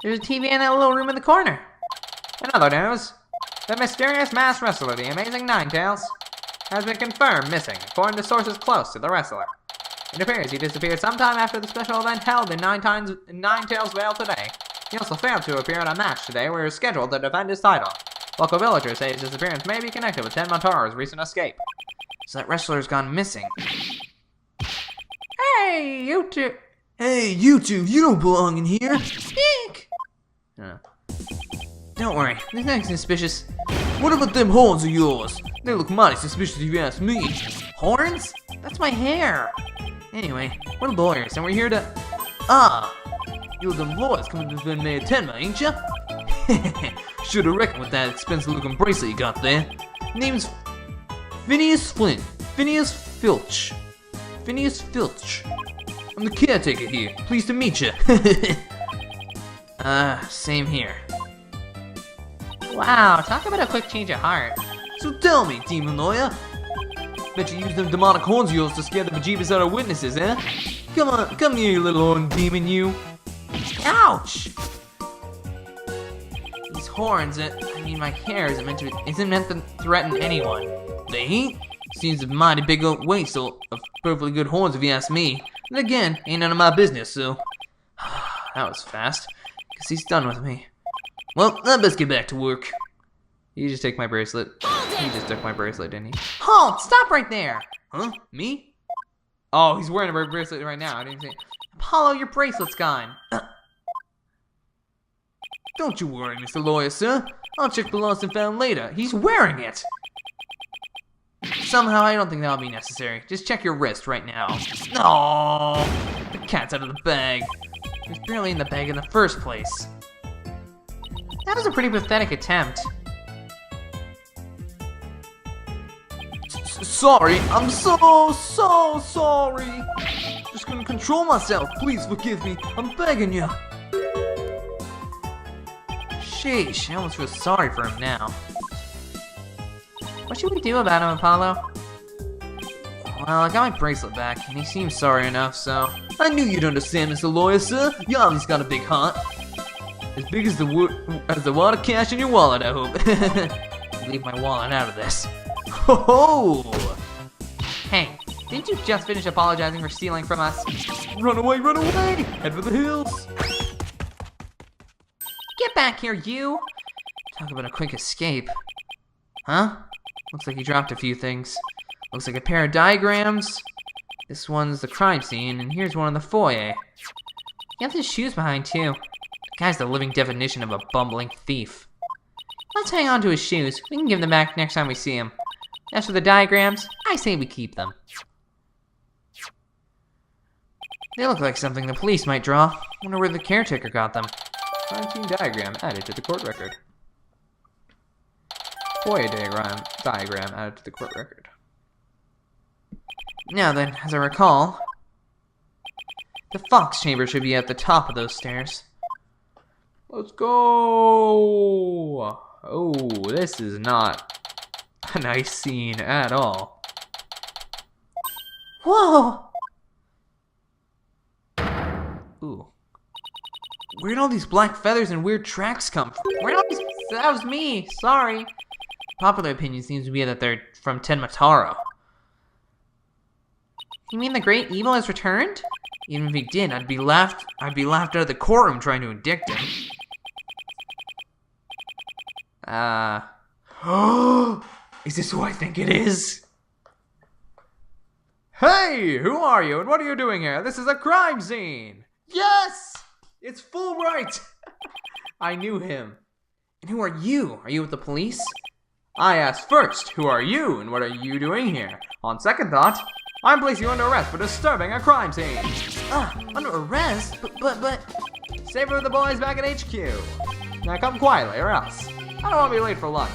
There's a TV in that little room in the corner. In other news, the mysterious masked wrestler, the Amazing Ninetales, has been confirmed missing, according to sources close to the wrestler. It appears he disappeared sometime after the special event held in Ninetales Vale today. He also failed to appear in a match today where he was scheduled to defend his title. Local villagers say his disappearance may be connected with Tenma Taro's recent escape. So that wrestler's gone missing. Hey, you two! Hey, you two, you don't belong in here! Speak! Don't worry, there's nothing suspicious. What about them horns of yours? They look mighty suspicious if you ask me. Horns? That's my hair! Anyway, we're lawyers, and we're here to... Ah! You're them lawyers coming to defend Mayor Tenma, ain't ya? Should've reckoned with that expensive-looking bracelet you got there. Name's... Phineas Flynn. Phineas Filch. Phineas Filch. I'm the caretaker here. Pleased to meet ya. Same here. Wow, talk about a quick change of heart. So tell me, demon lawyer. Bet you use them demonic horns of yours to scare the bejeebus out of witnesses, eh? Come on, come here, you little horn demon, you. Ouch! These horns, I mean my hair isn't meant to threaten anyone. They ain't? Seems a mighty big old waste of perfectly good horns if you ask me. And again, ain't none of my business, so... That was fast. Guess he's done with me. Well, I best get back to work. You just take my bracelet. He just took my bracelet, didn't he? Halt! Stop right there! Huh? Me? Oh, he's wearing a bracelet right now. I didn't see. Apollo, your bracelet's gone. Don't you worry, Mr. Lawyer, sir. I'll check the lost and found later. He's wearing it! Somehow, I don't think that'll be necessary. Just check your wrist right now. Oh, the cat's out of the bag. It was barely in the bag in the first place. That was a pretty pathetic attempt. Sorry, I'm so sorry. Just couldn't control myself. Please forgive me. I'm begging you. Sheesh, I almost feel sorry for him now. What should we do about him, Apollo? Well, I got my bracelet back, and he seems sorry enough, so... I knew you'd understand, Mr. Lawyer, sir. You obviously got a big heart. As big as the water cash in your wallet, I hope. Leave my wallet out of this. Ho ho! Hey, didn't you just finish apologizing for stealing from us? Run away, run away! Head for the hills! Get back here, you! Talk about a quick escape. Huh? Looks like he dropped a few things. Looks like a pair of diagrams. This one's the crime scene, and here's one in the foyer. He has his shoes behind, too. The guy's the living definition of a bumbling thief. Let's hang on to his shoes. We can give them back next time we see him. As for the diagrams, I say we keep them. They look like something the police might draw. Wonder where the caretaker got them. Crime scene diagram added to the court record. Foyer diagram added to the court record. Now then, as I recall, the Fox Chamber should be at the top of those stairs. Let's go! Oh, this is not a nice scene at all. Whoa! Ooh. Where'd all these black feathers and weird tracks come from? Where'd all these... That was me, sorry. Popular opinion seems to be that they're from Tenmataro. You mean the great evil has returned? Even if he did, I'd be laughed out of the courtroom trying to indict him. Is this who I think it is? Hey, who are you and what are you doing here? This is a crime scene! Yes! It's full right! I knew him. And who are you? Are you with the police? I asked first, who are you and what are you doing here? On second thought, I'm placing you under arrest for disturbing a crime scene. Under arrest? But... Save it for the boys back at HQ. Now come quietly or else. I don't want to be late for lunch.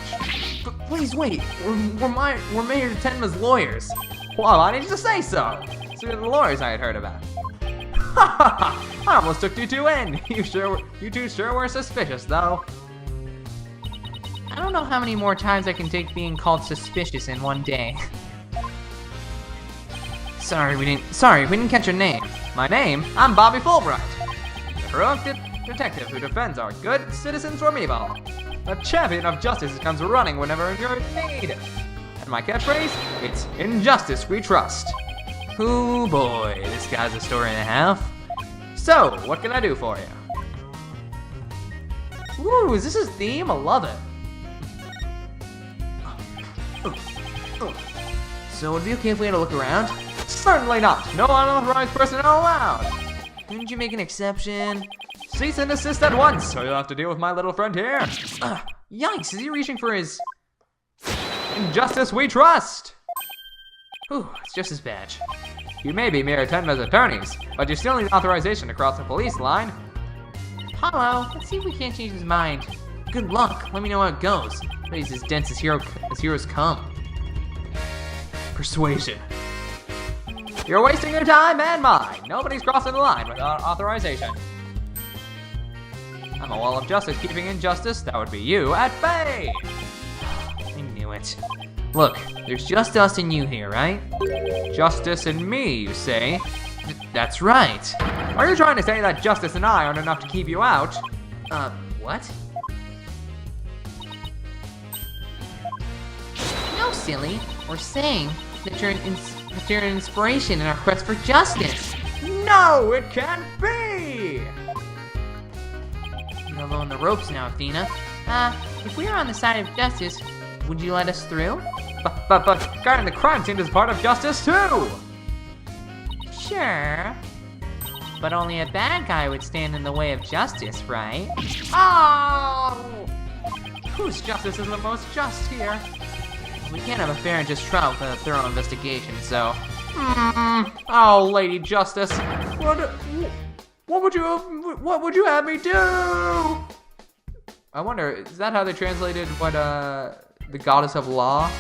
But please wait. We're Mayor Tenma's lawyers. Well, I needed to say so. So you're the lawyers I had heard about. Ha ha ha! I almost took you two in. You two sure were suspicious, though. I don't know how many more times I can take being called suspicious in one day. Sorry, we didn't catch your name. My name? I'm Bobby Fulbright. The heroic detective who defends our good citizens from evil. A champion of justice who comes running whenever you're in need. And my catchphrase? It's injustice we trust. Ooh boy, this guy's a story and a half. So, what can I do for you? Ooh, is this his theme? I love it. So would it be okay if we had a look around? Certainly not. No unauthorized personnel allowed. Couldn't you make an exception? Cease and desist at once, or you'll have to deal with my little friend here. Yikes, is he reaching for his... Injustice we trust! Ooh, it's just his badge. You may be Mayor Tenma's attorneys, but you still need authorization to cross the police line. Apollo, let's see if we can't change his mind. Good luck, let me know how it goes. But he's as dense as heroes come. Persuasion. You're wasting your time and mine. Nobody's crossing the line without authorization. I'm a wall of justice keeping injustice. That would be you at bay. I knew it. Look, there's just us and you here, right? Justice and me, you say? That's right. Are you trying to say that justice and I aren't enough to keep you out? What? No, silly. We're saying that you're an inspiration in our quest for justice. No, it can't be! You're on the ropes now, Athena. If we were on the side of justice, would you let us through? But guarding the crime scene is part of justice too! Sure. But only a bad guy would stand in the way of justice, right? Oh! Whose justice is the most just here? We can't have a fair and just trial without a thorough investigation, so... Oh, Lady Justice, what would you have me do? I wonder, is that how they translated what, the goddess of law?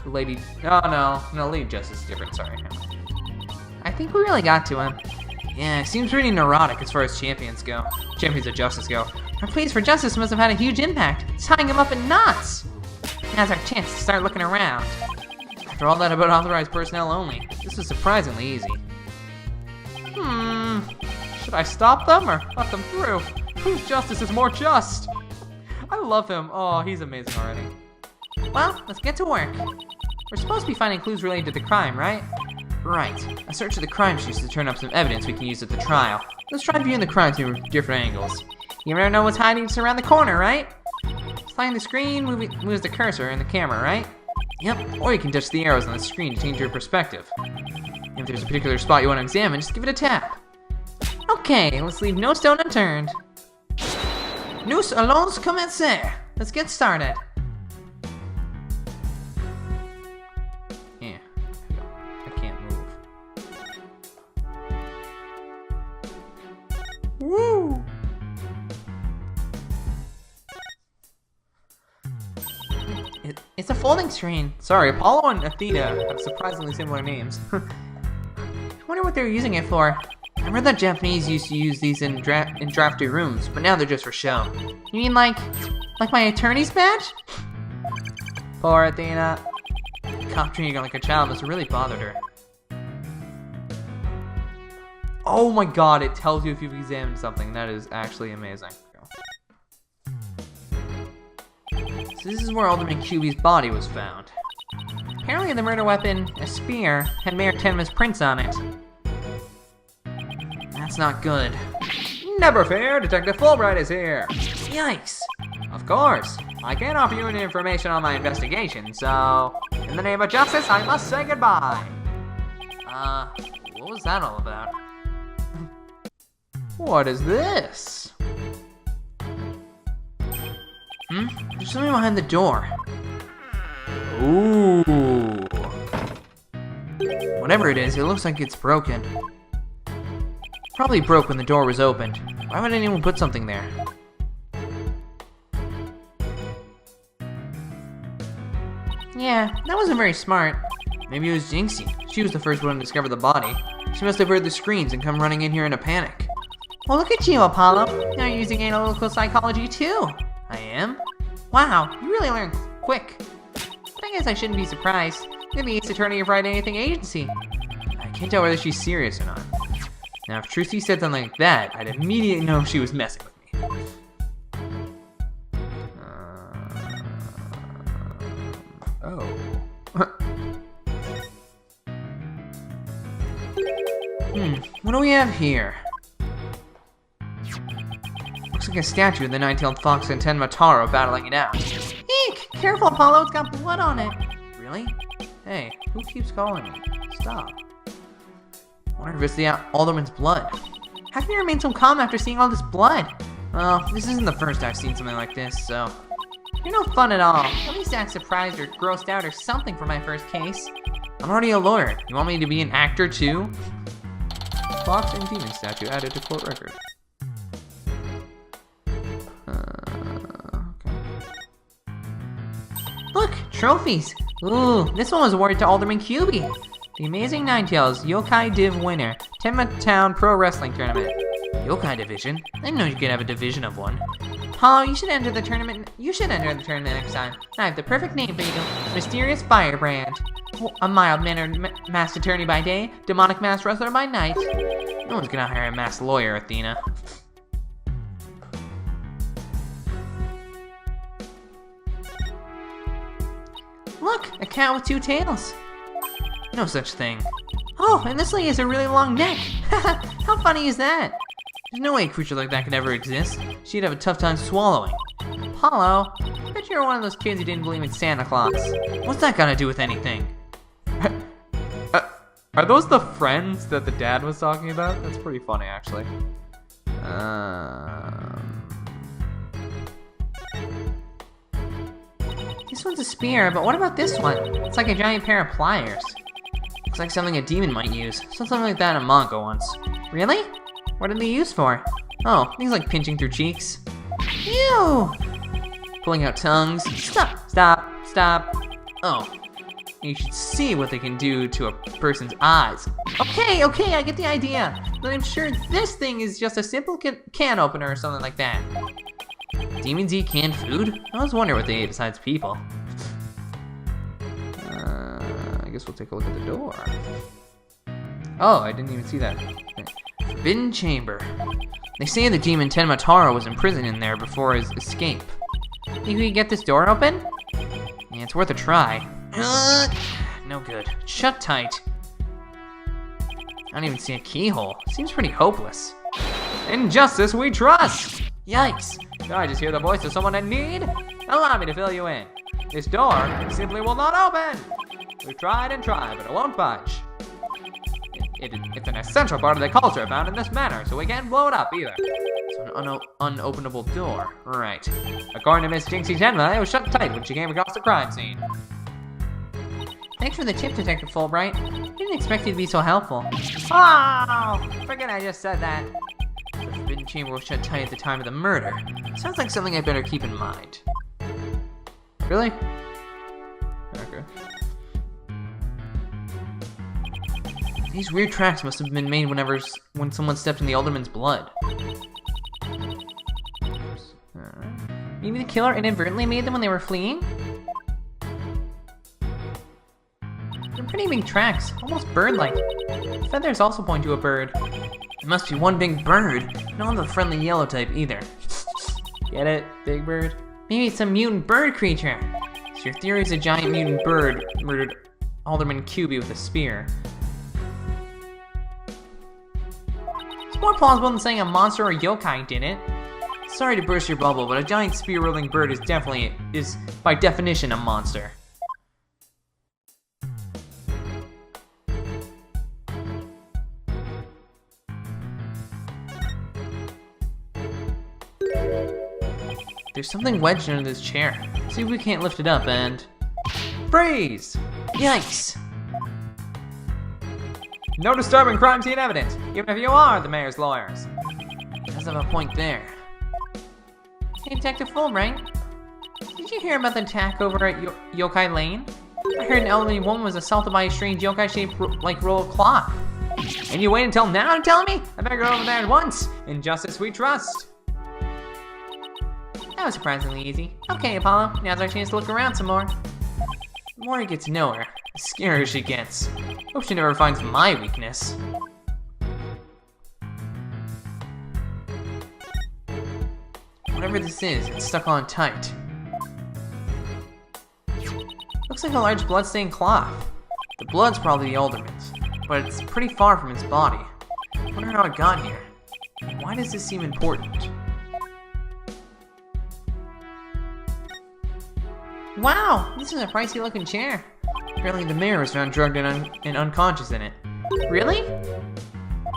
Lady, no, Lady Justice is different, sorry. I think we really got to him. Yeah, seems pretty neurotic as far as champions go. Champions of justice go. Our pleas for justice must have had a huge impact, tying him up in knots. Now's our chance to start looking around. After all that about authorized personnel only, this is surprisingly easy. Should I stop them or let them through? Whose justice is more just? I love him. Oh, he's amazing already. Well, let's get to work. We're supposed to be finding clues related to the crime, right? Right. A search of the crime sheets to turn up some evidence we can use at the trial. Let's try viewing the crime scene from different angles. You never know what's hiding just around the corner, right? Sliding the screen moves the cursor in the camera, right? Yep, or you can touch the arrows on the screen to change your perspective. If there's a particular spot you want to examine, just give it a tap. Okay, let's leave no stone unturned. Nous allons commencer. Let's get started. Yeah, I can't move. Woo! It's a folding screen. Sorry, Apollo and Athena have surprisingly similar names. I wonder what they were using it for. I read that Japanese used to use these in drafty rooms, but now they're just for show. You mean like my attorney's badge? Poor Athena. The cop treating her like a child must have really bothered her. Oh my god, it tells you if you've examined something. That is actually amazing. So this is where Alderman QB's body was found. Apparently the murder weapon, a spear, had Mayor Tenma's prints on it. That's not good. Never fear, Detective Fulbright is here. Yikes. Of course. I can't offer you any information on my investigation, so in the name of justice, I must say goodbye. What was that all about? What is this? There's something behind the door. Ooh. Whatever it is, it looks like it's broken. Probably broke when the door was opened. Why would anyone put something there? Yeah, that wasn't very smart. Maybe it was Jinxie. She was the first one to discover the body. She must have heard the screams and come running in here in a panic. Well, look at you, Apollo. Now you're using analytical psychology too. I am? Wow, you really learn quick. But I guess I shouldn't be surprised. You're the Ace Attorney of Wright Anything Agency. I can't tell whether she's serious or not. Now, if Trucy said something like that, I'd immediately know she was messing with me. What do we have here? Looks like a statue of the nine-tailed fox and Tenma Taro battling it out. Eek! Careful, Apollo, it's got blood on it. Really? Hey, who keeps calling me? Stop. I wonder if it's the Alderman's blood. How can you remain so calm after seeing all this blood? Well, this isn't the first I've seen something like this, so... You're no fun at all. At least act surprised or grossed out or something for my first case. I'm already a lawyer. You want me to be an actor too? Fox and demon statue added to court record. Okay. Look, trophies. Ooh, this one was awarded to Alderman QB. The Amazing Ninetales Yokai Div winner, Tenma Town Pro Wrestling Tournament. Yokai division? I didn't know you could have a division of one. Apollo, you should enter the tournament. You should enter the tournament next time. I have the perfect name for you: Mysterious Firebrand. A mild-mannered masked attorney by day, demonic masked wrestler by night. No one's gonna hire a masked lawyer, Athena. Look, a cat with two tails. No such thing. Oh, and this lady has a really long neck. How funny is that? There's no way a creature like that could ever exist. She'd have a tough time swallowing. Apollo, I bet you're one of those kids who didn't believe in Santa Claus. What's that got to do with anything? Are those the friends that the dad was talking about? That's pretty funny, actually. This one's a spear, but what about this one? It's like a giant pair of pliers. Looks like something a demon might use. Saw something like that in manga once. Really? What are they used for? Oh, things like pinching through cheeks. Ew! Pulling out tongues. Stop! Stop! Stop! Oh. You should see what they can do to a person's eyes. Okay, I get the idea. But I'm sure this thing is just a simple can opener or something like that. Demons eat canned food? I always wonder what they ate besides people. I guess we'll take a look at the door. Oh, I didn't even see that. Forbidden chamber. They say the demon Tenma Taro was imprisoned in there before his escape. Think we can get this door open? Yeah, it's worth a try. No good. Shut tight. I don't even see a keyhole. Seems pretty hopeless. In justice we trust! Yikes! Did I just hear the voice of someone in need? Allow me to fill you in. This door simply will not open! We've tried and tried, but it won't budge. It's an essential part of the culture found in this manner, so we can't blow it up either. So an unopenable door. Right. According to Miss Jinxie Tenma, it was shut tight when she came across the crime scene. Thanks for the tip, Detective Fulbright. Didn't expect you to be so helpful. Oh! Forget I just said that. The forbidden chamber was shut tight at the time of the murder. Sounds like something I better keep in mind. Really? Okay. These weird tracks must have been made when someone stepped in the alderman's blood. Maybe the killer inadvertently made them when they were fleeing? They're pretty big tracks, almost bird-like. Feathers also point to a bird. It must be one big bird, not the friendly yellow type either. Get it? Big bird? Maybe it's a mutant bird creature. So your theory is a giant mutant bird murdered Alderman QB with a spear. It's more plausible than saying a monster or yokai did it. Sorry to burst your bubble, but a giant spear-wielding bird is by definition a monster. There's something wedged under this chair. See if we can't lift it up and... Freeze! Yikes! No disturbing crime scene evidence, even if you are the mayor's lawyers. He does have a point there. Hey, Detective Fulbright. Did you hear about the attack over at Yokai Lane? I heard an elderly woman was assaulted by a strange yokai-shaped roll of cloth. And you wait until now to tell me? I better go over there at once. In justice we trust. That was surprisingly easy. Okay, Apollo, now's our chance to look around some more. The more I get to know her, the scarier she gets. Hope she never finds my weakness. Whatever this is, it's stuck on tight. Looks like a large bloodstained cloth. The blood's probably the alderman's, but it's pretty far from his body. I wonder how it got here. Why does this seem important? Wow, this is a pricey looking chair. Apparently the mayor was found drugged and unconscious in it. Really?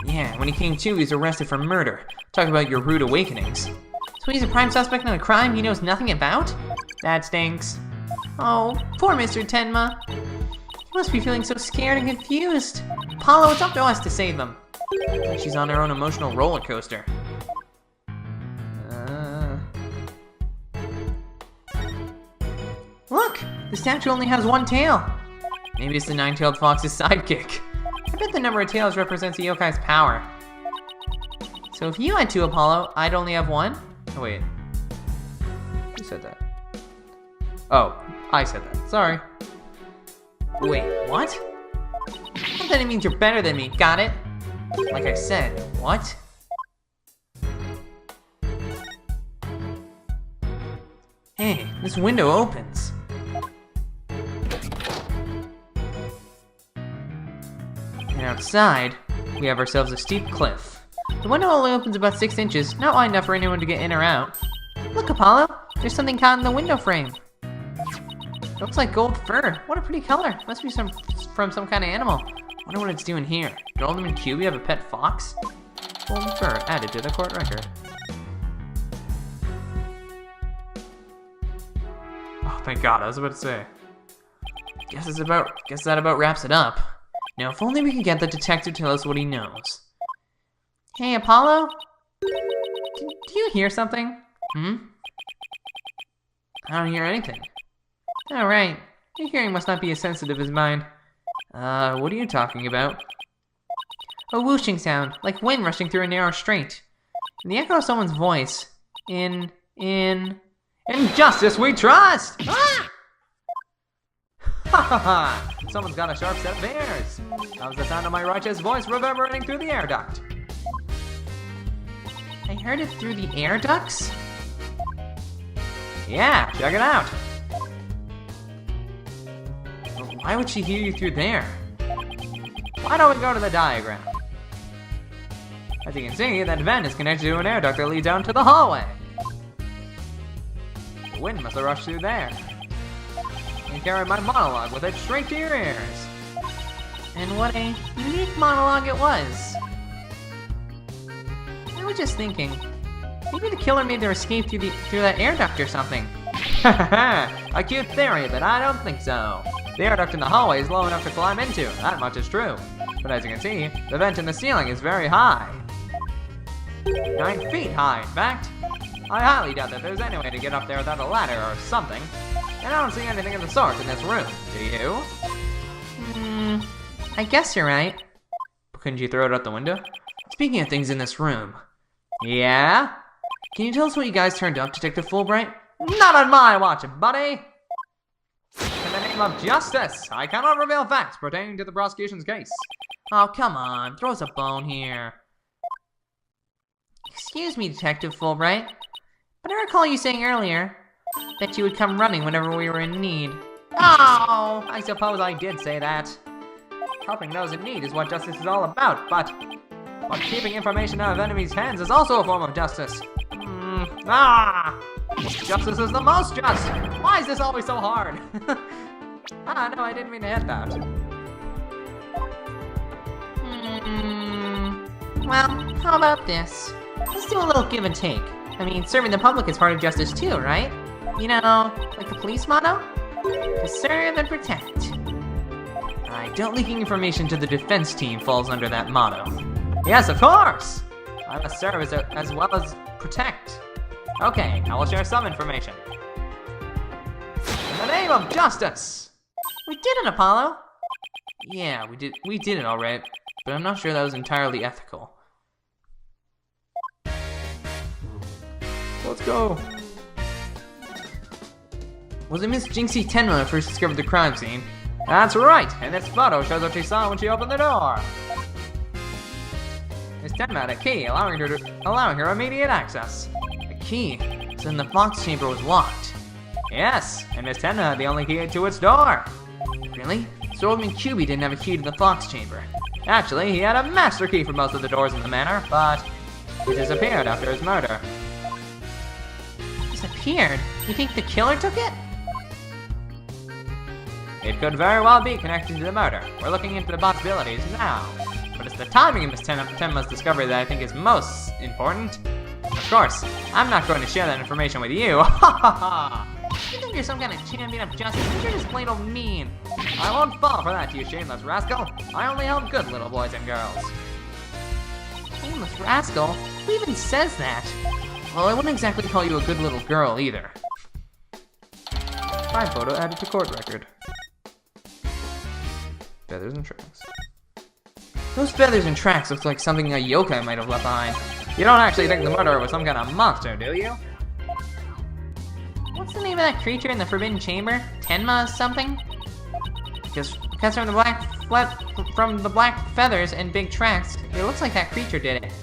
Yeah, when he came to, he was arrested for murder. Talk about your rude awakenings. So he's a prime suspect in a crime he knows nothing about? That stinks. Oh, poor Mr. Tenma. He must be feeling so scared and confused. Apollo, it's up to us to save him. She's on her own emotional roller coaster. Look, the statue only has one tail. Maybe it's the nine-tailed fox's sidekick. I bet the number of tails represents the yokai's power. So if you had two, Apollo, I'd only have one? Oh, wait. Who said that? Oh, I said that. Sorry. Wait, what? Not that it means you're better than me, got it? Like I said, what? Hey, this window opens. And outside, we have ourselves a steep cliff. The window only opens about 6 inches, not wide enough for anyone to get in or out. Look, Apollo, there's something caught in the window frame. Looks like gold fur. What a pretty color. Must be from some kind of animal. Wonder what it's doing here. Did Alderman QB have a pet fox? Golden fur added to the court record. Oh, thank God, I was about to say. Guess that about wraps it up. Now, if only we could get the detective to tell us what he knows. Hey, Apollo? Do you hear something? I don't hear anything. Oh, right. Your hearing must not be as sensitive as mine. What are you talking about? A whooshing sound, like wind rushing through a narrow strait. And the echo of someone's voice. In justice we trust! Ah! Ha ha ha! Someone's got a sharp set of ears. That was the sound of my righteous voice reverberating through the air duct. I heard it through the air ducts? Yeah, check it out. Well, why would she hear you through there? Why don't we go to the diagram? As you can see, that vent is connected to an air duct that leads down to the hallway. The wind must have rushed through there and carried my monologue with it straight to your ears. And what a unique monologue it was. I was just thinking, maybe the killer made their escape through that air duct or something. A cute theory, but I don't think so. The air duct in the hallway is low enough to climb into, that much is true. But as you can see, the vent in the ceiling is very high. 9 feet high, in fact. I highly doubt that there's any way to get up there without a ladder or something. And I don't see anything of the sort in this room, do you? I guess you're right. But couldn't you throw it out the window? Speaking of things in this room. Yeah? Can you tell us what you guys turned up, Detective Fulbright? Not on my watch, buddy! In the name of justice, I cannot reveal facts pertaining to the prosecution's case. Oh, come on, throw us a bone here. Excuse me, Detective Fulbright, but I recall you saying earlier that you would come running whenever we were in need. Oh, I suppose I did say that. Helping those in need is what justice is all about, but keeping information out of enemies' hands is also a form of justice. Justice is the most just. Why is this always so hard? No, I didn't mean to hit that. Well, how about this? Let's do a little give and take. I mean, serving the public is part of justice too, right? You know, like the police motto? To serve and protect. Don't leaking information to the defense team falls under that motto. Yes, of course! I must serve as well as protect. Okay, I will share some information. In the name of justice! We did it, Apollo! Yeah, we did it alright, but I'm not sure that was entirely ethical. Let's go! Was it Miss Jinxie Tenma who first discovered the crime scene? That's right, and this photo shows what she saw when she opened the door. Miss Tenma had a key, allowing her immediate access. A key? So then the box chamber was locked. Yes, and Miss Tenma had the only key to its door. Really? So old man QB didn't have a key to the fox chamber. Actually, he had a master key for most of the doors in the manor, but he disappeared after his murder. Disappeared? You think the killer took it? It could very well be connected to the murder. We're looking into the possibilities now. But it's the timing of Miss Tenma's discovery that I think is most important. Of course, I'm not going to share that information with you. Ha ha ha! You think you're some kind of champion of justice, but you're just plain old mean. I won't fall for that, you shameless rascal. I only help good little boys and girls. Shameless rascal? Who even says that? Well, I wouldn't exactly call you a good little girl either. Crime photo added to court record. Feathers and tracks. Those feathers and tracks look like something a yokai might have left behind. You don't actually think the murderer was some kind of monster, do you? What's the name of that creature in the Forbidden Chamber? Tenma something? Because from the black feathers and big tracks, it looks like that creature did it.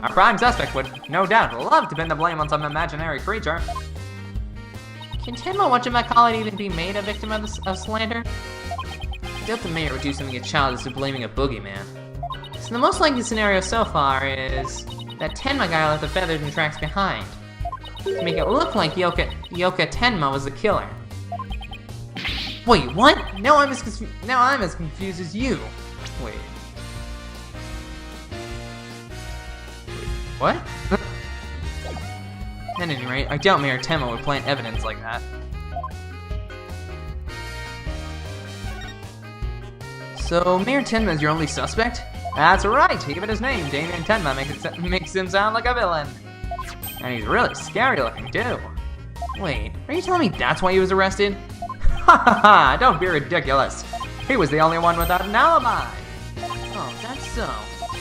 Our prime suspect would, no doubt, love to pin the blame on some imaginary creature. Can Tenma whatchamacallit even be made a victim of slander? I doubt the mayor would do something as childish as blaming a boogeyman. So the most likely scenario so far is that Tenma guy left the feathers and tracks behind, to make it look like Yoka Tenma was the killer. Wait, what? Now I'm as confused as you. Wait. What? At any rate, I doubt Mayor Tenma would plant evidence like that. So, Mayor Tenma is your only suspect? That's right! Even his name, Damien Tenma, makes him sound like a villain. And he's really scary looking, too. Wait, are you telling me that's why he was arrested? Ha ha ha, don't be ridiculous. He was the only one without an alibi. Oh, that's so.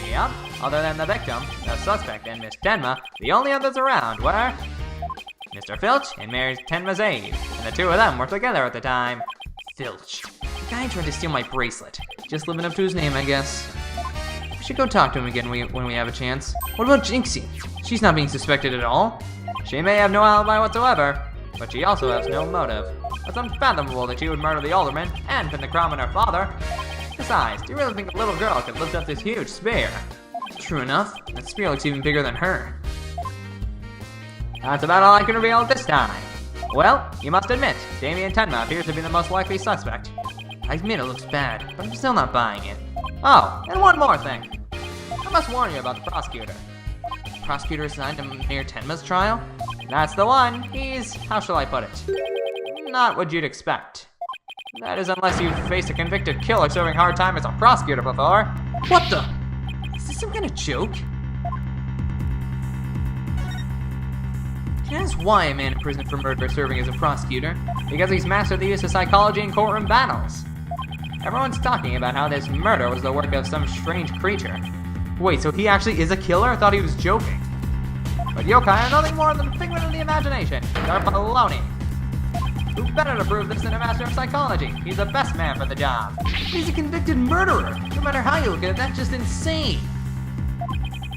Yep, other than the victim, the suspect, and Miss Tenma, the only others around were Mr. Filch and Miss Tenma's aide, and the two of them were together at the time. Filch. The guy tried to steal my bracelet. Just living up to his name, I guess. We should go talk to him again when we have a chance. What about Jinxie? She's not being suspected at all. She may have no alibi whatsoever, but she also has no motive. It's unfathomable that she would murder the alderman and pin the crime on her father. Besides, do you really think a little girl could lift up this huge spear? True enough. That spear looks even bigger than her. That's about all I can reveal at this time. Well, you must admit, Damien Tenma appears to be the most likely suspect. I admit it looks bad, but I'm still not buying it. Oh, and one more thing. I must warn you about the prosecutor. The prosecutor assigned to Mayor Tenma's trial? That's the one. He's, how shall I put it? Not what you'd expect. That is unless you've faced a convicted killer serving hard time as a prosecutor before. What the? Is this some kind of joke? Can I ask why a man in prison for murder is serving as a prosecutor? Because he's mastered the use of psychology in courtroom battles. Everyone's talking about how this murder was the work of some strange creature. Wait, so he actually is a killer? I thought he was joking. But yokai are nothing more than a figment of the imagination. They're baloney. Who better to prove this than a master of psychology? He's the best man for the job. He's a convicted murderer. No matter how you look at it, that's just insane.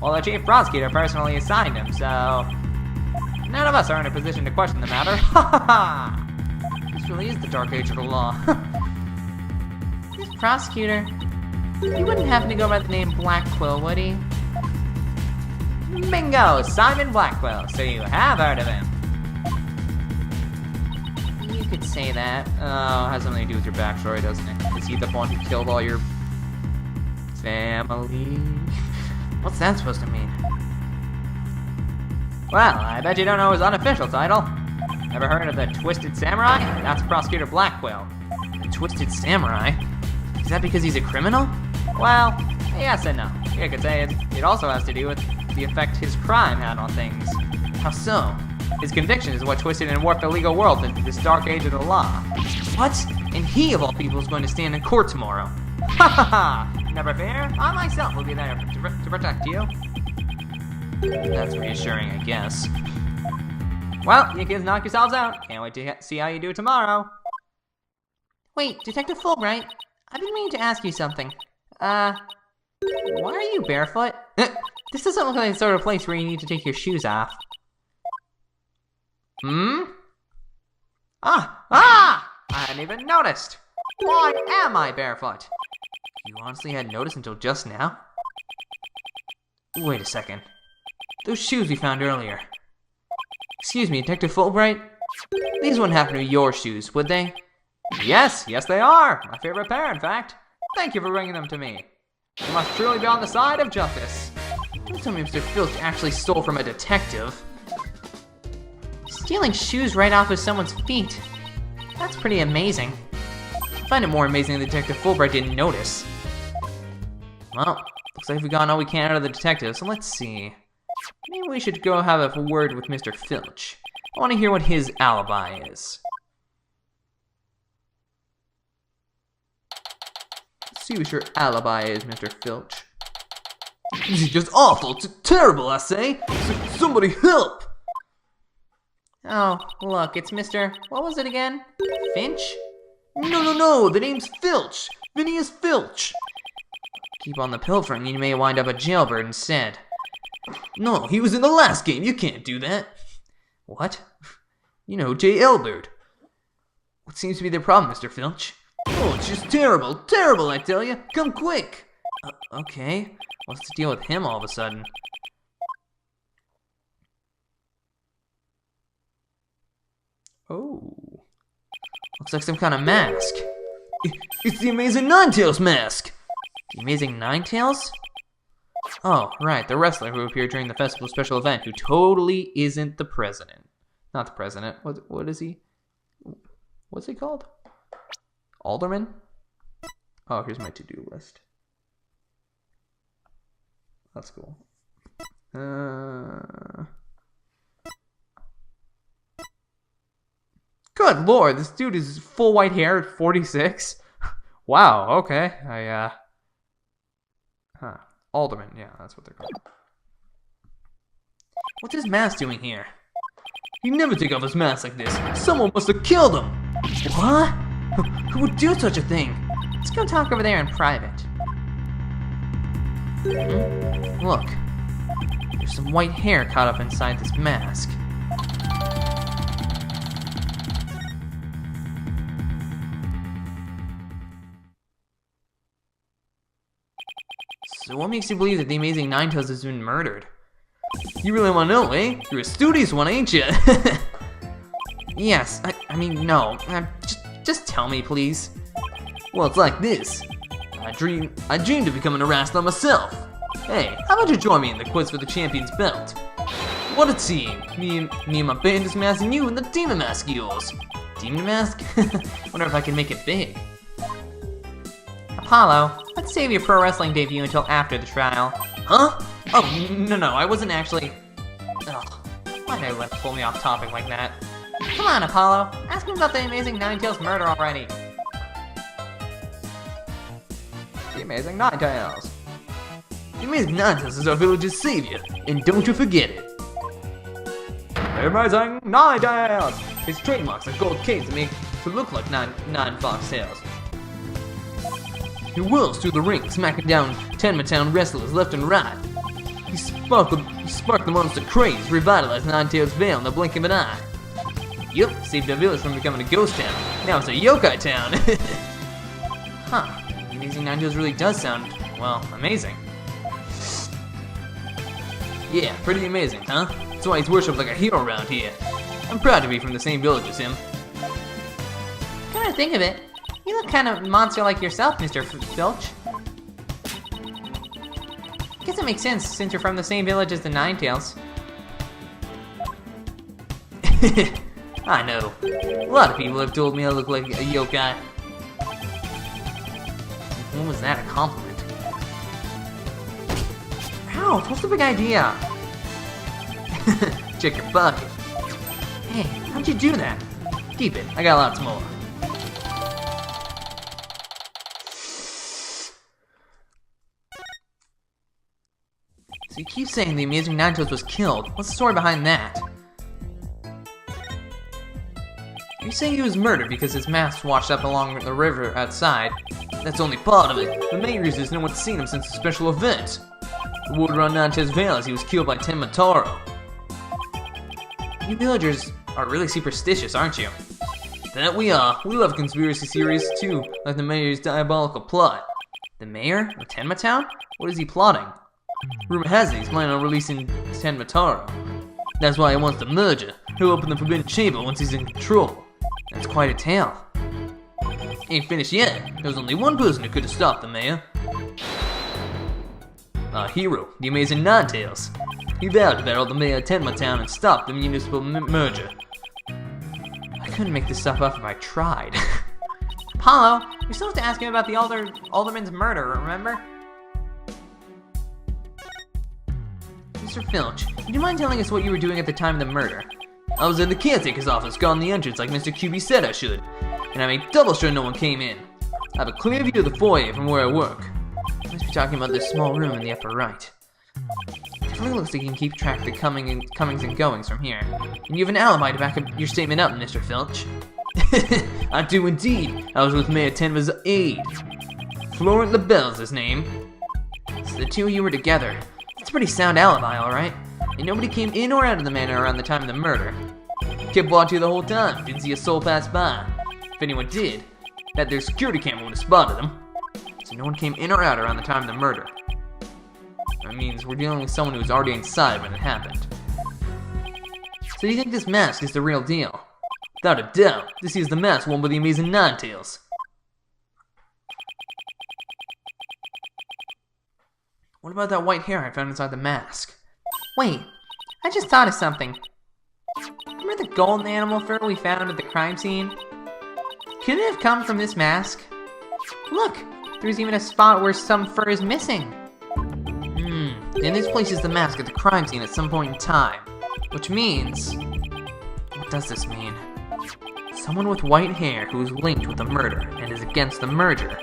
Well, the chief prosecutor personally assigned him, so none of us are in a position to question the matter. Ha ha ha! This really is the dark age of the law. This prosecutor, he wouldn't happen to go by the name Blackquill, would he? Bingo! Simon Blackquill. So you have heard of him. You could say that. Oh, it has something to do with your backstory, doesn't it? Is he the one who killed all your family? What's that supposed to mean? Well, I bet you don't know his unofficial title. Ever heard of the Twisted Samurai? That's Prosecutor Blackquill. The Twisted Samurai? Is that because he's a criminal? Well, yes and no. You could say it also has to do with the effect his crime had on things. How so? His conviction is what twisted and warped the legal world into this dark age of the law. What? And he, of all people, is going to stand in court tomorrow. Ha ha ha! Never fear, I myself will be there to protect you. That's reassuring, I guess. Well, you kids knock yourselves out. Can't wait to see how you do tomorrow. Wait, Detective Fulbright, I've been meaning to ask you something. Why are you barefoot? This doesn't look like the sort of place where you need to take your shoes off. Hmm? I hadn't even noticed. Why am I barefoot? You honestly hadn't noticed until just now? Wait a second. Those shoes we found earlier. Excuse me, Detective Fulbright? These wouldn't happen to be your shoes, would they? Yes they are. My favorite pair, in fact. Thank you for bringing them to me. You must truly be on the side of justice. Don't tell me Mr. Filch actually stole from a detective. Stealing shoes right off of someone's feet. That's pretty amazing. I find it more amazing that Detective Fulbright didn't notice. Well, looks like we've gotten all we can out of the detective, so let's see. Maybe we should go have a word with Mr. Filch. I want to hear what his alibi is. Let's see what your alibi is, Mr. Filch. This is just awful. It's terrible, I say. Somebody help! Oh, look, it's Mr. What was it again? Finch? No, the name's Filch. Phineas Filch. Keep on the pilfering and you may wind up a jailbird instead. No, he was in the last game. You can't do that. What? You know, J. Elbert. What seems to be the problem, Mr. Filch? Oh, it's just terrible, terrible, I tell you. Come quick. Okay. What's the deal with him all of a sudden? Oh. Looks like some kind of mask. It's the Amazing Ninetales mask! The Amazing Ninetales? Oh, right, the wrestler who appeared during the festival special event who totally isn't the president. Not the president. What is he? What's he called? Alderman? Oh, here's my to-do list. That's cool. Good lord, this dude is full white hair at 46? Wow, okay. Alderman, yeah, that's what they're called. What's his mask doing here? He'd never take off his mask like this. Someone must have killed him! What? Who would do such a thing? Let's go talk over there in private. Look. There's some white hair caught up inside this mask. So what makes you believe that the amazing Ninetales has been murdered? You really want to know, eh? You're a studious one, ain't you? Yes, I mean, no. Just tell me, please. Well, it's like this. I dreamed of becoming a wrestler myself. Hey, how about you join me in the quiz for the champion's belt? What a team! Me and my band's mask and you and the demon mask of yours. Demon mask? Wonder if I can make it big. Apollo, let's save your pro wrestling debut until after the trial. Huh? Oh, no, I wasn't actually... Ugh, why'd I let pull me off topic like that? Come on, Apollo, ask him about the amazing Ninetales murder already. The amazing Ninetales. The amazing Ninetales is our village's savior, and don't you forget it. The amazing Ninetales! His trademarks are gold canes that make to look like nine foxtails. He whirls through the ring, smacking down Tenma wrestlers left and right. He sparked the monster craze, revitalized Ninetales Vale in the blink of an eye. Yup, saved our village from becoming a ghost town. Now it's a yokai town. Huh, the amazing Ninetales really does sound, well, amazing. Yeah, pretty amazing, huh? That's why he's worshipped like a hero around here. I'm proud to be from the same village as him. Come to think of it, you look kind of monster like yourself, Mr. Filch. Guess it makes sense since you're from the same village as the Ninetales. I know. A lot of people have told me I look like a yokai. When was that a compliment? Ow, what's the big idea? Check your bucket. Hey, how'd you do that? Keep it, I got lots more. So you keep saying the amazing Ninetales was killed. What's the story behind that? You're saying he was murdered because his mask washed up along the river outside. That's only part of it. The main reason is no one's seen him since the special event. The word around Ninetales Vale as he was killed by Tenma. You villagers are really superstitious, aren't you? That we are. We love conspiracy theories too, like the mayor's diabolical plot. The mayor of Tenma? What is he plotting? Rumor has it he's planning on releasing Tenma. That's why he wants to merge her. He'll open the Forbidden Chamber once he's in control. That's quite a tale. Ain't finished yet. There was only one person who could have stopped the mayor. Our hero, the amazing Ninetales. He vowed to battle the mayor of Tenma and stop the municipal merger. I couldn't make this stuff up if I tried. Apollo, you're supposed to ask him about the alderman's murder, remember? Mr. Filch, would you mind telling us what you were doing at the time of the murder? I was in the caretaker's office, guarding the entrance like Mr. QB said I should, and I made double sure no one came in. I have a clear view of the foyer from where I work. You must be talking about this small room in the upper right. It definitely looks like you can keep track of the comings and goings from here. And you have an alibi to back up your statement up, Mr. Filch. I do indeed. I was with Mayor Tenma's aide. Florent LaBelle's his name. So the two of you were together. That's a pretty sound alibi, alright? And nobody came in or out of the manor around the time of the murder. Kept watch here the whole time, didn't see a soul pass by. If anyone did, that their security camera would have spotted them. So no one came in or out around the time of the murder. That means we're dealing with someone who was already inside when it happened. So you think this mask is the real deal? Without a doubt, this is the mask worn by the amazing Ninetales. What about that white hair I found inside the mask? Wait, I just thought of something. Remember the golden animal fur we found at the crime scene? Could it have come from this mask? Look, there's even a spot where some fur is missing. And this places the mask at the crime scene at some point in time. Which means... What does this mean? Someone with white hair who is linked with the murder and is against the merger.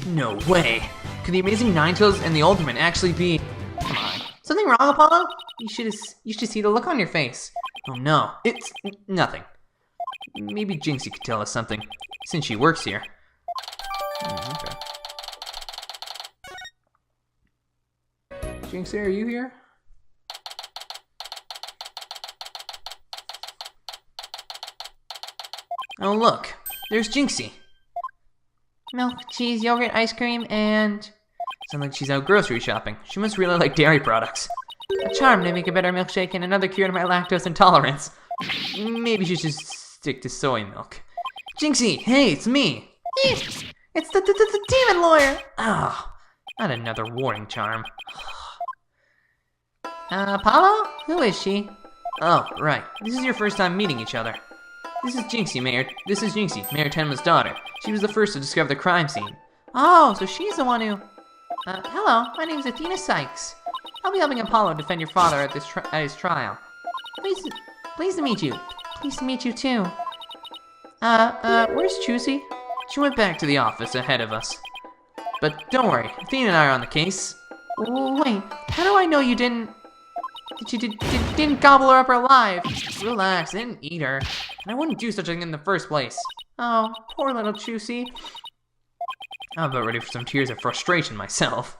No way! Could the Amazing Ninetales and the Ultimate actually be... Come on. Something wrong, Apollo? You should see the look on your face. Oh no, it's nothing. Maybe Jinxie could tell us something, since she works here. Okay. Jinxie, are you here? Oh look, there's Jinxie. Milk, cheese, yogurt, ice cream, and... Sounds like she's out grocery shopping. She must really like dairy products. A charm to make a better milkshake and another cure to my lactose intolerance. Maybe she should stick to soy milk. Jinxie, hey, it's me. It's the demon lawyer. Ah, not another warning charm. Apollo? Who is she? Oh, right. This is your first time meeting each other. This is Jinxie, Mayor Tenma's daughter. She was the first to discover the crime scene. Oh, so she's the one who... hello, my name is Athena Sykes. I'll be helping Apollo defend your father at his trial. Pleased to meet you. Pleased to meet you too. Where's Chusey? She went back to the office ahead of us. But don't worry, Athena and I are on the case. Wait, how do I know you didn't... didn't gobble her up alive? Relax, I didn't eat her. And I wouldn't do such a thing in the first place. Oh, poor little Chusey. I'm about ready for some tears of frustration myself.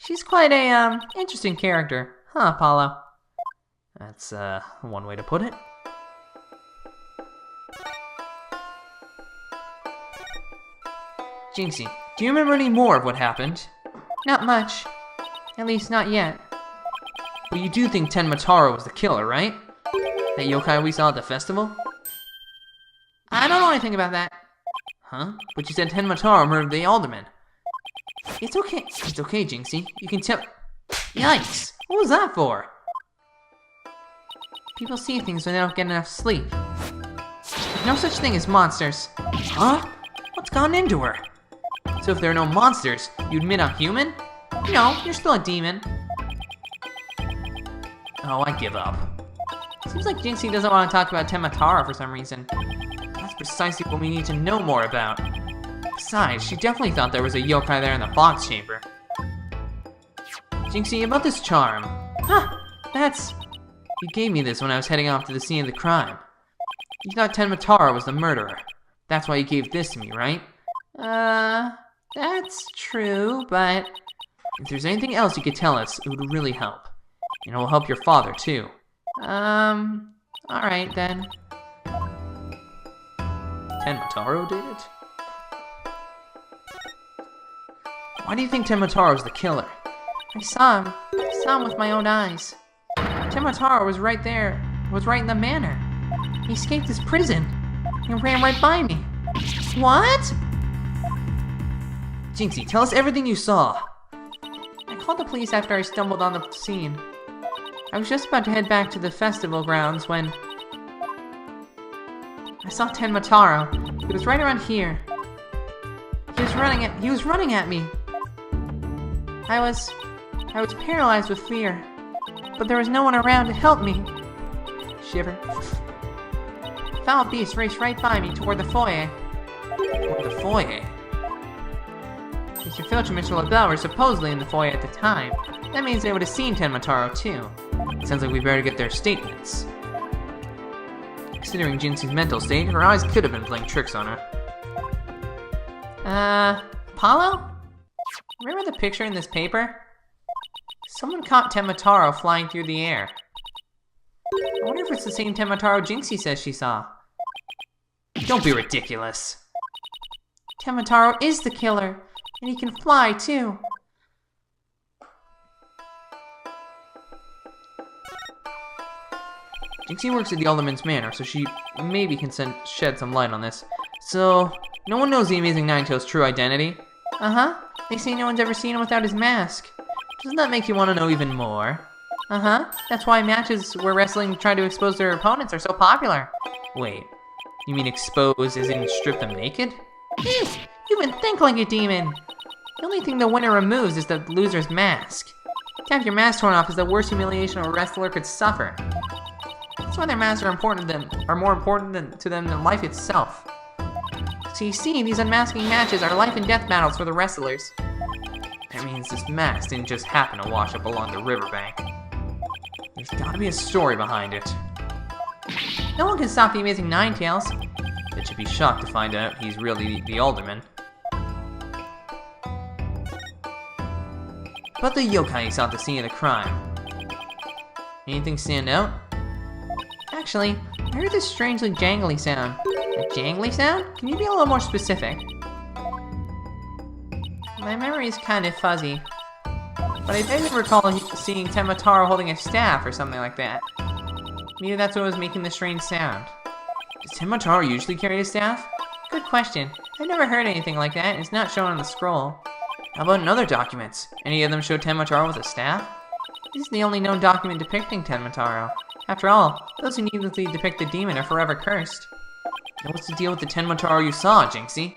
She's quite a, interesting character. Huh, Apollo? That's, one way to put it. Jinxie, do you remember any more of what happened? Not much. At least not yet. But you do think Tenmataro was the killer, right? That yokai we saw at the festival? I don't know anything about that. Huh? But you said Tenmataro murdered the alderman. It's okay, Jinxie. You can tell... Yikes! What was that for? People see things when they don't get enough sleep. There's no such thing as monsters. Huh? What's gone into her? So if there are no monsters, you admit I'm human? No, you're still a demon. Oh, I give up. Seems like Jinxie doesn't want to talk about Tenmataro for some reason. That's precisely what we need to know more about. Besides, she definitely thought there was a yokai there in the box chamber. Jinxie, about this charm. Huh, that's... You gave me this when I was heading off to the scene of the crime. You thought Tenmataro was the murderer. That's why you gave this to me, right? That's true, but... If there's anything else you could tell us, it would really help. And it will help your father, too. Alright then. Tenmataro did it? Why do you think Tenmataro was the killer? I saw him. I saw him with my own eyes. Tenmataro was right there. Was right in the manor. He escaped his prison. He ran right by me. What? Jinxie, tell us everything you saw. I called the police after I stumbled on the scene. I was just about to head back to the festival grounds when... I saw Tenmataro. He was right around here. He was running at me. I was paralyzed with fear, but there was no one around to help me. Shiver. Foul beast raced right by me toward the foyer. Toward the foyer? Mr. Filch and Mr. LaBelle were supposedly in the foyer at the time. That means they would have seen Tenmataro too. It sounds like we better get their statements. Considering Jinxie's mental state, her eyes could have been playing tricks on her. Apollo? Remember the picture in this paper? Someone caught Tenmataro flying through the air. I wonder if it's the same Tenmataro Jinxie says she saw. Don't be ridiculous. Tenmataro is the killer, and he can fly too. Jinxie works at the Alderman's Manor, so she maybe can shed some light on this. So, no one knows the Amazing Ninetales' true identity? Uh-huh. They say no one's ever seen him without his mask. Doesn't that make you want to know even more? Uh-huh. That's why matches where wrestling try to expose their opponents are so popular. Wait, you mean expose as in strip them naked? You even think like a demon! The only thing the winner removes is the loser's mask. To have your mask torn off is the worst humiliation a wrestler could suffer. So why their masks are more important to them than life itself. So you see, these unmasking matches are life and death battles for the wrestlers. That means this mask didn't just happen to wash up along the riverbank. There's gotta be a story behind it. No one can stop the amazing Ninetales. It should be shocked to find out he's really the alderman. But the yokai you saw at the scene of the crime. Anything stand out? Actually, I heard this strangely jangly sound. A jangly sound? Can you be a little more specific? My memory is kind of fuzzy, but I vaguely recall seeing Tenmataro holding a staff or something like that. Maybe that's what was making the strange sound. Does Tenmataro usually carry a staff? Good question. I've never heard anything like that, and it's not shown on the scroll. How about in other documents? Any of them show Tenmataro with a staff? This is the only known document depicting Tenmataro. After all, those who needlessly depict the demon are forever cursed. Now what's the deal with the Tenmataro you saw, Jinxie?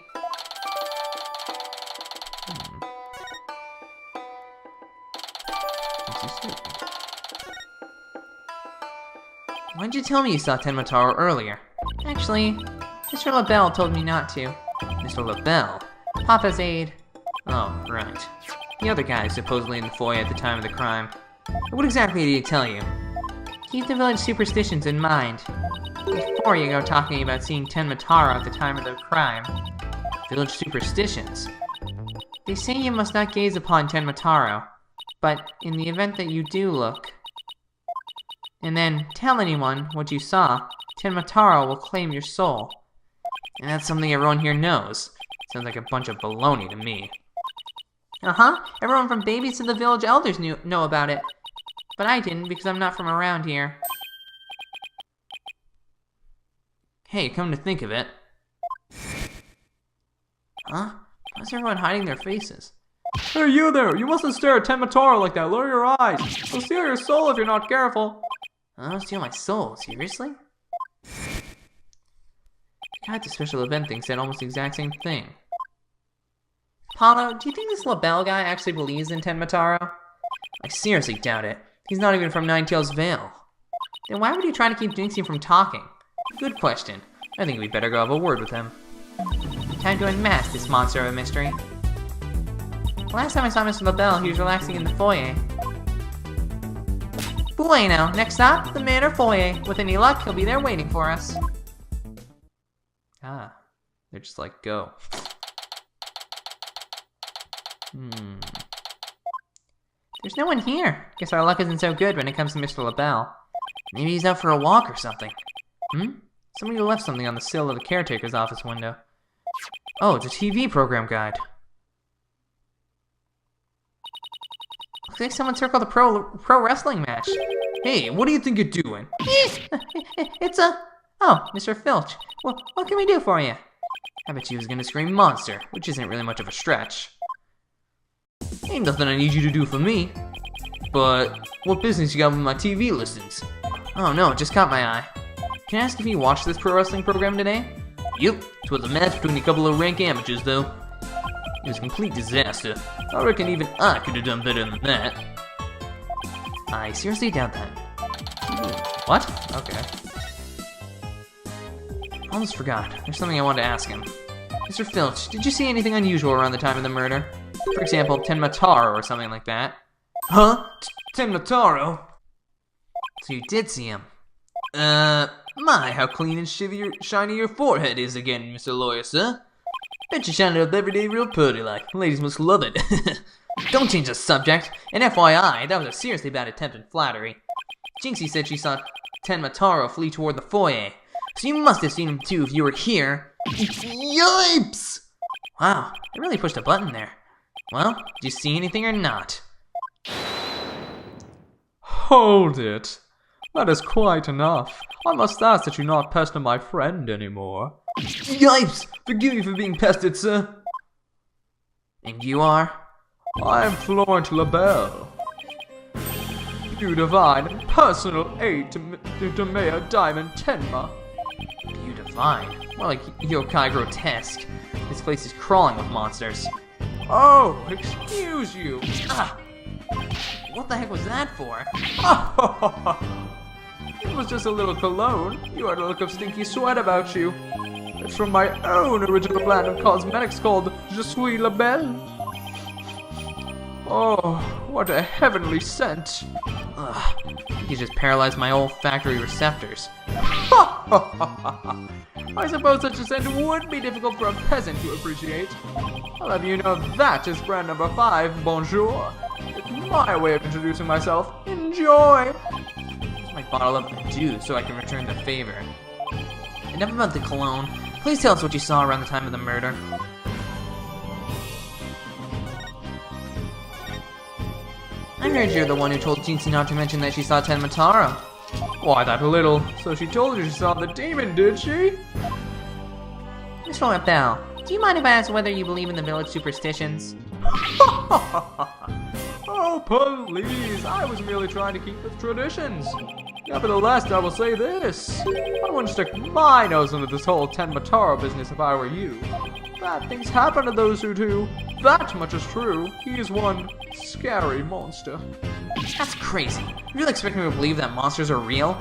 Why'd you tell me you saw Tenmataro earlier? Actually, Mr. LaBelle told me not to. Mr. LaBelle? Papa's aide. Oh, right. The other guy supposedly in the foyer at the time of the crime. What exactly did he tell you? Keep the village superstitions in mind. Before you go talking about seeing Tenmataro at the time of the crime. Village superstitions? They say you must not gaze upon Tenmataro, but in the event that you do look, and then tell anyone what you saw, Tenmataro will claim your soul. And that's something everyone here knows. Sounds like a bunch of baloney to me. Uh-huh. Everyone from babies to the village elders know about it. But I didn't because I'm not from around here. Hey, come to think of it. Huh? Why's everyone hiding their faces? Hey, you there! You mustn't stare at Tenmataro like that! Lower your eyes! He'll steal your soul if you're not careful! Oh, steal my soul? Seriously? God, the special event thing said almost the exact same thing. Paulo, do you think this LaBelle guy actually believes in Tenmataro? I seriously doubt it. He's not even from Ninetales Vale. Then why would he try to keep Jinxie from talking? Good question. I think we'd better go have a word with him. Time to unmask this monster of a mystery. Last time I saw Mr. LaBelle, he was relaxing in the foyer. Bueno, next stop, the Manor Foyer. With any luck, he'll be there waiting for us. Ah, they're just like, go. There's no one here. Guess our luck isn't so good when it comes to Mr. LaBelle. Maybe he's out for a walk or something. Somebody left something on the sill of the caretaker's office window. Oh, it's a TV program guide. Looks like someone circled a pro wrestling match. Hey, what do you think you're doing? It's a... Oh, Mr. Filch. Well, what can we do for you? I bet you was gonna scream monster, which isn't really much of a stretch. Ain't nothing I need you to do for me. But what business you got with my TV listings? Oh no, it just caught my eye. Can I ask if you watched this pro wrestling program today? Yep, it was a match between a couple of rank amateurs though. It was a complete disaster. I reckon even I could have done better than that. I seriously doubt that. What? Okay. Almost forgot. There's something I wanted to ask him. Mr. Filch, did you see anything unusual around the time of the murder? For example, Tenmataro or something like that. Huh? Tenmataro? So you did see him? My, how clean and shiny your forehead is again, Mr. Lawyer, sir. Bet you shine it up every day real pretty like. Ladies must love it. Don't change the subject. And FYI, that was a seriously bad attempt at flattery. Jinxie said she saw Tenmataro flee toward the foyer. So you must have seen him too if you were here. Yipes! Wow, I really pushed a button there. Well, did you see anything or not? Hold it. That is quite enough. I must ask that you not pester my friend anymore. Yipes! Forgive me for being pestered, sir. And you are? I am Florent LaBelle. You divine and personal aid to Mayor Diamond Tenma. You divine? More like yokai grotesque. This place is crawling with monsters. Oh, excuse you. Ah! What the heck was that for? It was just a little cologne. You had a look of stinky sweat about you. It's from my own original brand of cosmetics called Je suis la belle. Oh, what a heavenly scent. Ugh, you just paralyzed my olfactory receptors. I suppose such a scent would be difficult for a peasant to appreciate. I'll have you know that is brand number 5, bonjour. It's my way of introducing myself. Enjoy! Here's my bottle of adieu so I can return the favor. Enough about the cologne. Please tell us what you saw around the time of the murder. I heard you're the one who told Jinxie not to mention that she saw Tenmataro. Why, that little... So she told you she saw the demon, did she? Mr. Lapel, do you mind if I ask whether you believe in the village superstitions? Oh, please. I was merely trying to keep with traditions. Nevertheless, I will say this. I wouldn't stick my nose into this whole Tenmataro business if I were you. Bad things happen to those who do. That much is true. He is one scary monster. That's crazy. You really expect me to believe that monsters are real?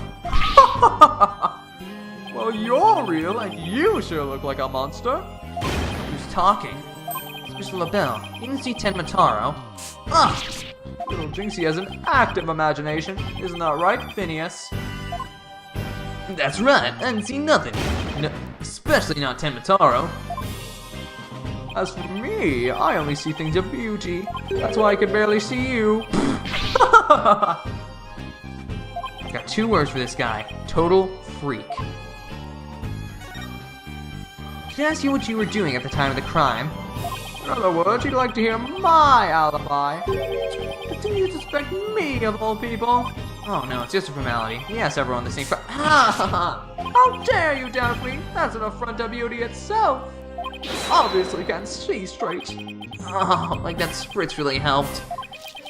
Well, you're real, and you sure look like a monster. Who's talking? It's Mr. LaBelle. You didn't see Tenmataro. Ugh! Little Jinxie has an active imagination. Isn't that right, Phineas? That's right. I didn't see nothing. No, especially not Tenmataro. As for me, I only see things of beauty. That's why I can barely see you. Got 2 words for this guy. Total freak. Can I ask you what you were doing at the time of the crime? In other words, you'd like to hear my alibi. Do you suspect me of all people? Oh no, it's just a formality. We asked everyone the same How dare you doubt me? That's an affront to beauty itself. Obviously can't see straight. Oh, like that spritz really helped.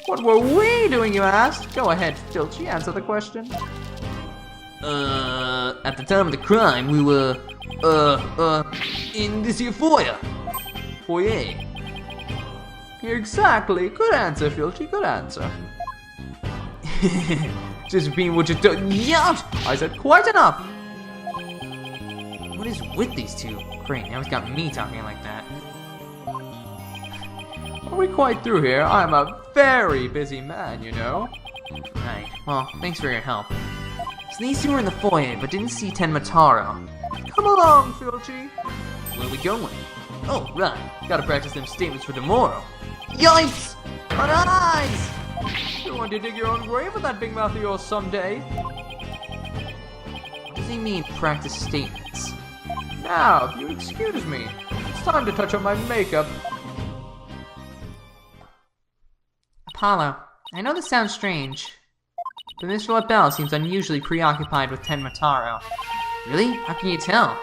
What were we doing, you asked? Go ahead, Filchy, answer the question. At the time of the crime, we were, in this here foyer. Foyer. Exactly. Good answer, Filchy, good answer. Just repeating what you done. Yeah! I said quite enough. What is with these two? Great, now he's got me talking like that. Are we quite through here? I'm a very busy man, you know. Right, well, thanks for your help. So these two were in the foyer, but didn't see Tenmataro. Come along, Filchy. Where are we going? Oh, right. Gotta practice them statements for tomorrow. Yikes! On eyes! You want to dig your own grave with that big mouth of yours someday? What does he mean, practice statements? Now, if you excuse me, it's time to touch up my makeup. Apollo, I know this sounds strange, but Mr. LaBelle seems unusually preoccupied with Tenmataro. Really? How can you tell?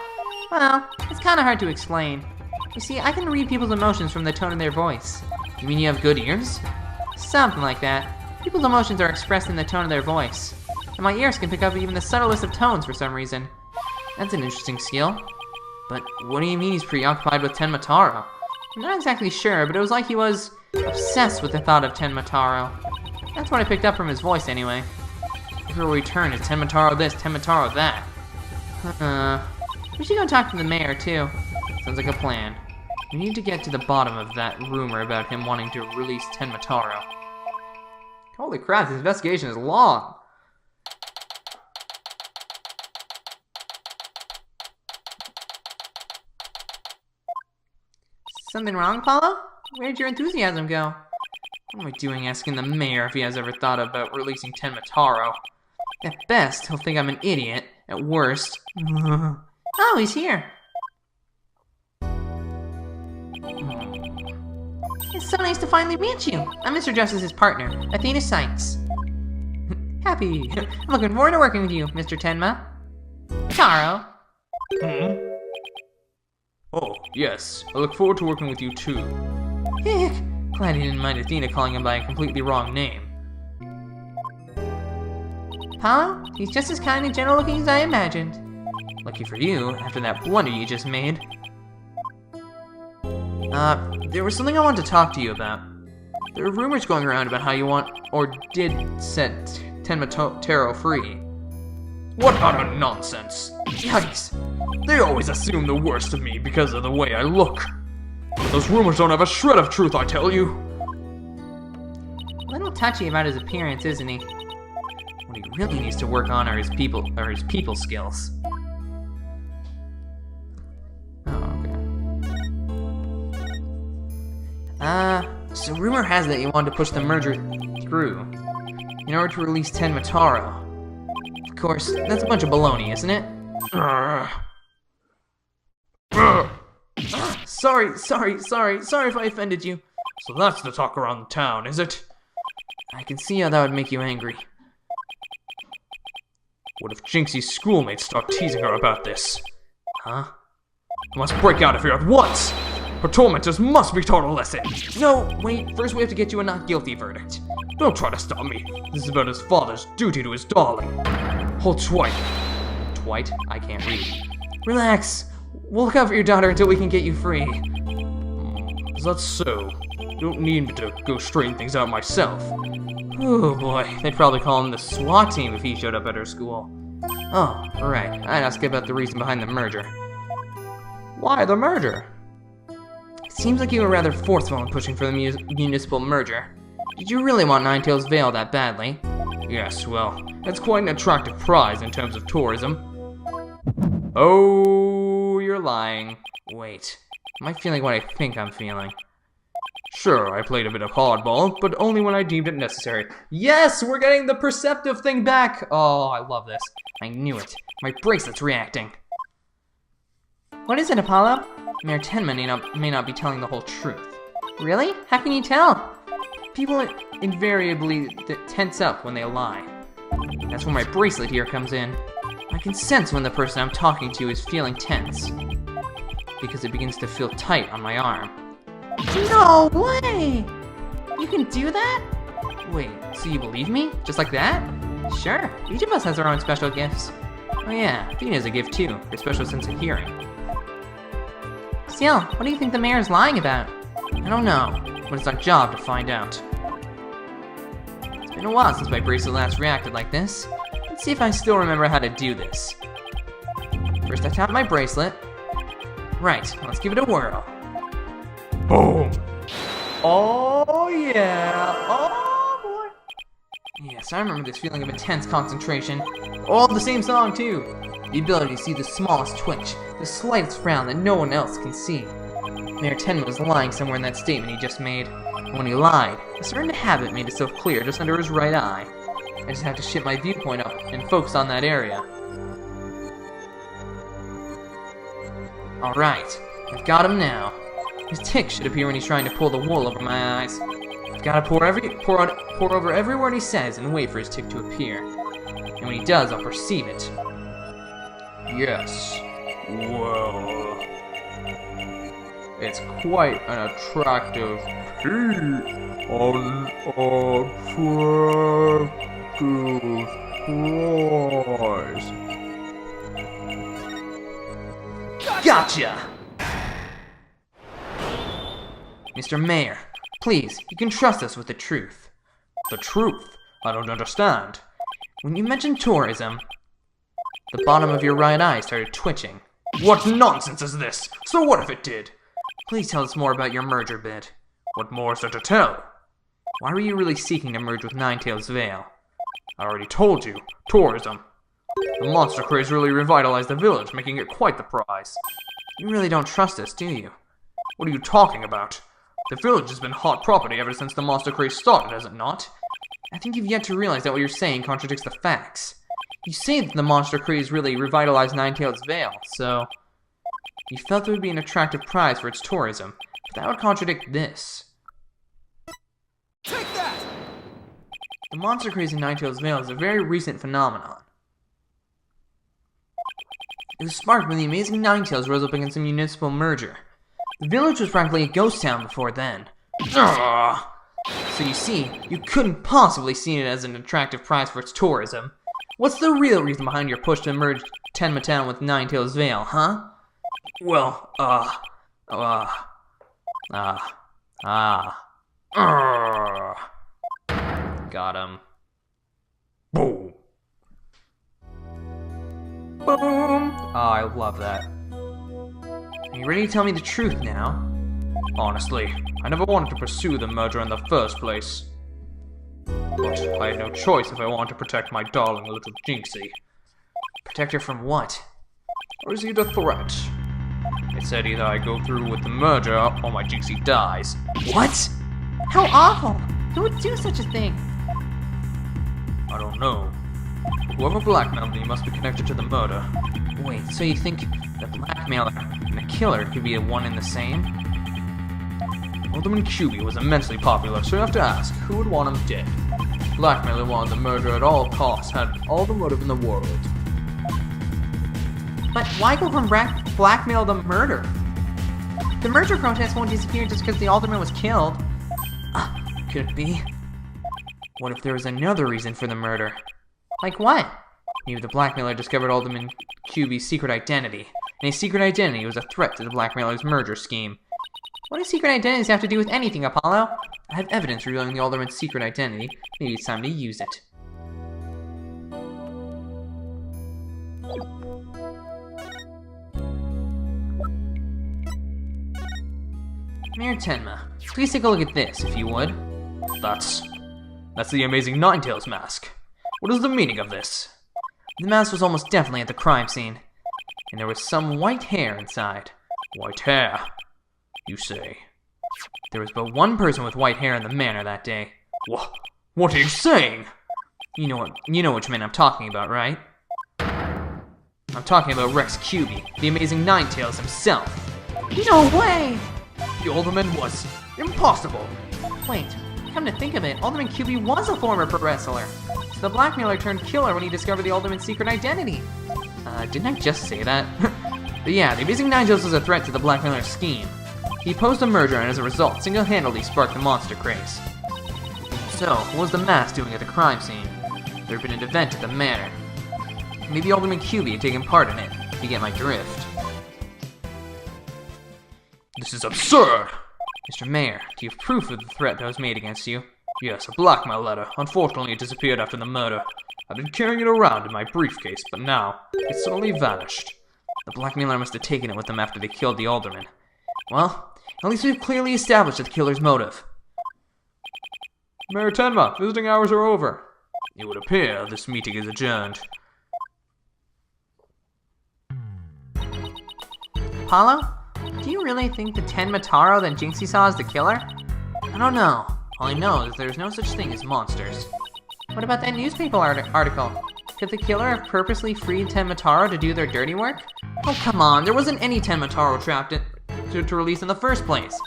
Well, it's kinda hard to explain. You see, I can read people's emotions from the tone of their voice. You mean you have good ears? Something like that. People's emotions are expressed in the tone of their voice. And my ears can pick up even the subtlest of tones for some reason. That's an interesting skill. But what do you mean he's preoccupied with Tenmataro? I'm not exactly sure, but it was like he was obsessed with the thought of Tenmataro. That's what I picked up from his voice anyway. Everywhere we turn, it's Tenmataro this, Tenmataro that. We should go talk to the mayor too. Sounds like a plan. We need to get to the bottom of that rumor about him wanting to release Tenmataro. Holy crap, this investigation is long. Something wrong, Apollo? Where'd your enthusiasm go? What am I doing asking the mayor if he has ever thought about releasing Tenmataro? At best, he'll think I'm an idiot. At worst... Oh, he's here! It's so nice to finally meet you! I'm Mr. Justice's partner, Athena Sykes. Happy! I'm looking forward to working with you, Mr. Tenma. Taro. Oh, yes. I look forward to working with you too. Heck, glad he didn't mind Athena calling him by a completely wrong name. Apollo, he's just as kind and gentle looking as I imagined. Lucky for you, after that blunder you just made. There was something I wanted to talk to you about. There are rumors going around about how you want, or did, set Tenmataro free. What utter nonsense! Yikes! They always assume the worst of me because of the way I look. But those rumors don't have a shred of truth, I tell you. A little touchy about his appearance, isn't he? What he really needs to work on are his people skills. Oh, okay. So rumor has it that you wanted to push the merger through in order to release Tenmataro. Of course, that's a bunch of baloney, isn't it? Sorry if I offended you. So that's the talk around town, is it? I can see how that would make you angry. What if Jinxie's schoolmates start teasing her about this? Huh? I must break out of here at once! Her tormentors must be taught a lesson! No, wait, first we have to get you a not guilty verdict. Don't try to stop me. This is about his father's duty to his darling. Hold Dwight. Dwight? I can't read. Relax. We'll look out for your daughter until we can get you free. Is that so? You don't need me to go straighten things out myself. Oh boy, they'd probably call him the SWAT team if he showed up at our school. Oh, right. I'd ask about the reason behind the merger. Why the merger? It seems like you were rather forceful in pushing for the municipal merger. Did you really want Ninetales Vale that badly? Yes, well, it's quite an attractive prize in terms of tourism. Oh, you're lying. Wait, am I feeling what I think I'm feeling? Sure, I played a bit of hardball, but only when I deemed it necessary. Yes, we're getting the perceptive thing back! Oh, I love this. I knew it. My bracelet's reacting. What is it, Apollo? Mayor Tenma may not be telling the whole truth. Really? How can you tell? People invariably tense up when they lie. That's where my bracelet here comes in. I can sense when the person I'm talking to is feeling tense, because it begins to feel tight on my arm. No way! You can do that? Wait, so you believe me? Just like that? Sure, each of us has our own special gifts. Oh yeah, Fina has a gift too, her special sense of hearing. Still, what do you think the mayor's lying about? I don't know, but it's our job to find out. It's been a while since my bracelet last reacted like this. Let's see if I still remember how to do this. First I tap my bracelet. Right, let's give it a whirl. Boom! Oh yeah! Oh boy! Yes, I remember this feeling of intense concentration. All the same song too! The ability to see the smallest twitch, the slightest frown that no one else can see. Mayor Tenma was lying somewhere in that statement he just made. And when he lied, a certain habit made itself clear just under his right eye. I just had to shift my viewpoint up and focus on that area. Alright, I've got him now. His tick should appear when he's trying to pull the wool over my eyes. I've got to pour over every word he says and wait for his tick to appear. And when he does, I'll perceive it. Yes. Well, it's quite an attractive prize. Gotcha! Mr. Mayor, please, you can trust us with the truth. The truth? I don't understand. When you mentioned tourism, the bottom of your right eye started twitching. What nonsense is this? So what if it did? Please tell us more about your merger bid. What more is there to tell? Why were you really seeking to merge with Ninetales Vale? I already told you. Tourism. The monster craze really revitalized the village, making it quite the prize. You really don't trust us, do you? What are you talking about? The village has been hot property ever since the monster craze started, has it not? I think you've yet to realize that what you're saying contradicts the facts. You say that the monster craze really revitalized Ninetales Vale, so you felt it would be an attractive prize for its tourism, but that would contradict this. Take that! The monster craze in Ninetales Vale is a very recent phenomenon. It was sparked when the amazing Ninetales rose up against a municipal merger. The village was practically a ghost town before then. Ugh. So you see, you couldn't possibly see it as an attractive prize for its tourism. What's the real reason behind your push to merge Tenma Town with Ninetales Vale, huh? Well, Got him. Boom. Boom! Oh, I love that. Are you ready to tell me the truth now? Honestly, I never wanted to pursue the murder in the first place. But I had no choice if I wanted to protect my darling little Jinxie. Protect her from what? Or is it a threat? It said either I go through with the murder or my Jinxie dies. What? How awful! Who would do such a thing? I don't know. Whoever blackmailed me must be connected to the murder. Wait, so you think the blackmailer and the killer could be one and the same? Alderman QB was immensely popular, so you have to ask, who would want him dead? Blackmailer wanted the murder at all costs, had all the motive in the world. But why go from blackmail to murder? The murder protest won't disappear just because the alderman was killed. Could it be? What if there was another reason for the murder? Like what? Maybe the blackmailer discovered Alderman QB's secret identity, and his secret identity was a threat to the blackmailer's murder scheme. What do secret identities have to do with anything, Apollo? I have evidence revealing the alderman's secret identity. Maybe it's time to use it. Mayor Tenma, please take a look at this, if you would. That's the amazing Ninetales mask. What is the meaning of this? The mask was almost definitely at the crime scene, and there was some white hair inside. White hair, you say? There was but one person with white hair in the manor that day. What are you saying? You know which man I'm talking about, right? I'm talking about Rex QB, the amazing Ninetales himself. No way! The Alderman was impossible. Wait, come to think of it, Alderman QB was a former pro wrestler. So the blackmailer turned killer when he discovered the Alderman's secret identity. Didn't I just say that? But yeah, the amazing Ninetales was a threat to the blackmailer's scheme. He posed a murder and as a result, single-handedly sparked the monster craze. So, what was the mask doing at the crime scene? There had been an event at the manor. Maybe Alderman QB had taken part in it, if you get my drift. This is absurd! Mr. Mayor, do you have proof of the threat that was made against you? Yes, a blackmail letter. Unfortunately, it disappeared after the murder. I've been carrying it around in my briefcase, but now, it suddenly vanished. The blackmailer must have taken it with them after they killed the alderman. Well, at least we've clearly established the killer's motive. Mayor Tenma, visiting hours are over. It would appear this meeting is adjourned. Apollo? Do you really think the Tenma Taro that Jinxie saw is the killer? I don't know. All I know is there's no such thing as monsters. What about that newspaper article? Could the killer have purposely freed Tenma Taro to do their dirty work? Oh, come on, there wasn't any Tenma Taro trapped to release in the first place.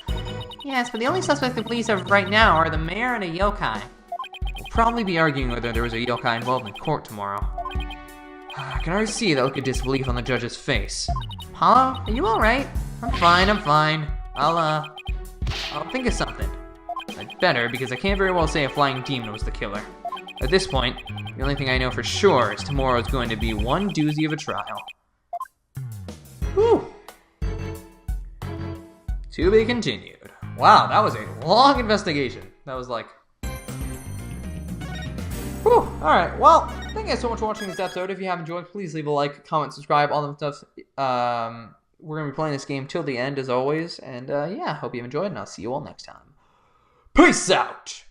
Yes, but the only suspect the police have right now are the mayor and a yokai. We'll probably be arguing whether there was a yokai involved in court tomorrow. I can already see that look of disbelief on the judge's face. Apollo, are you alright? I'm fine. I'll think of something. I'd better, because I can't very well say a flying demon was the killer. At this point, the only thing I know for sure is tomorrow is going to be one doozy of a trial. Whew! To be continued. Wow, that was a long investigation. That was like... Whew! Alright, well, thank you guys so much for watching this episode. If you have enjoyed, please leave a like, comment, subscribe, all that stuff. We're going to be playing this game till the end, as always. And yeah, hope you've enjoyed, and I'll see you all next time. Peace out!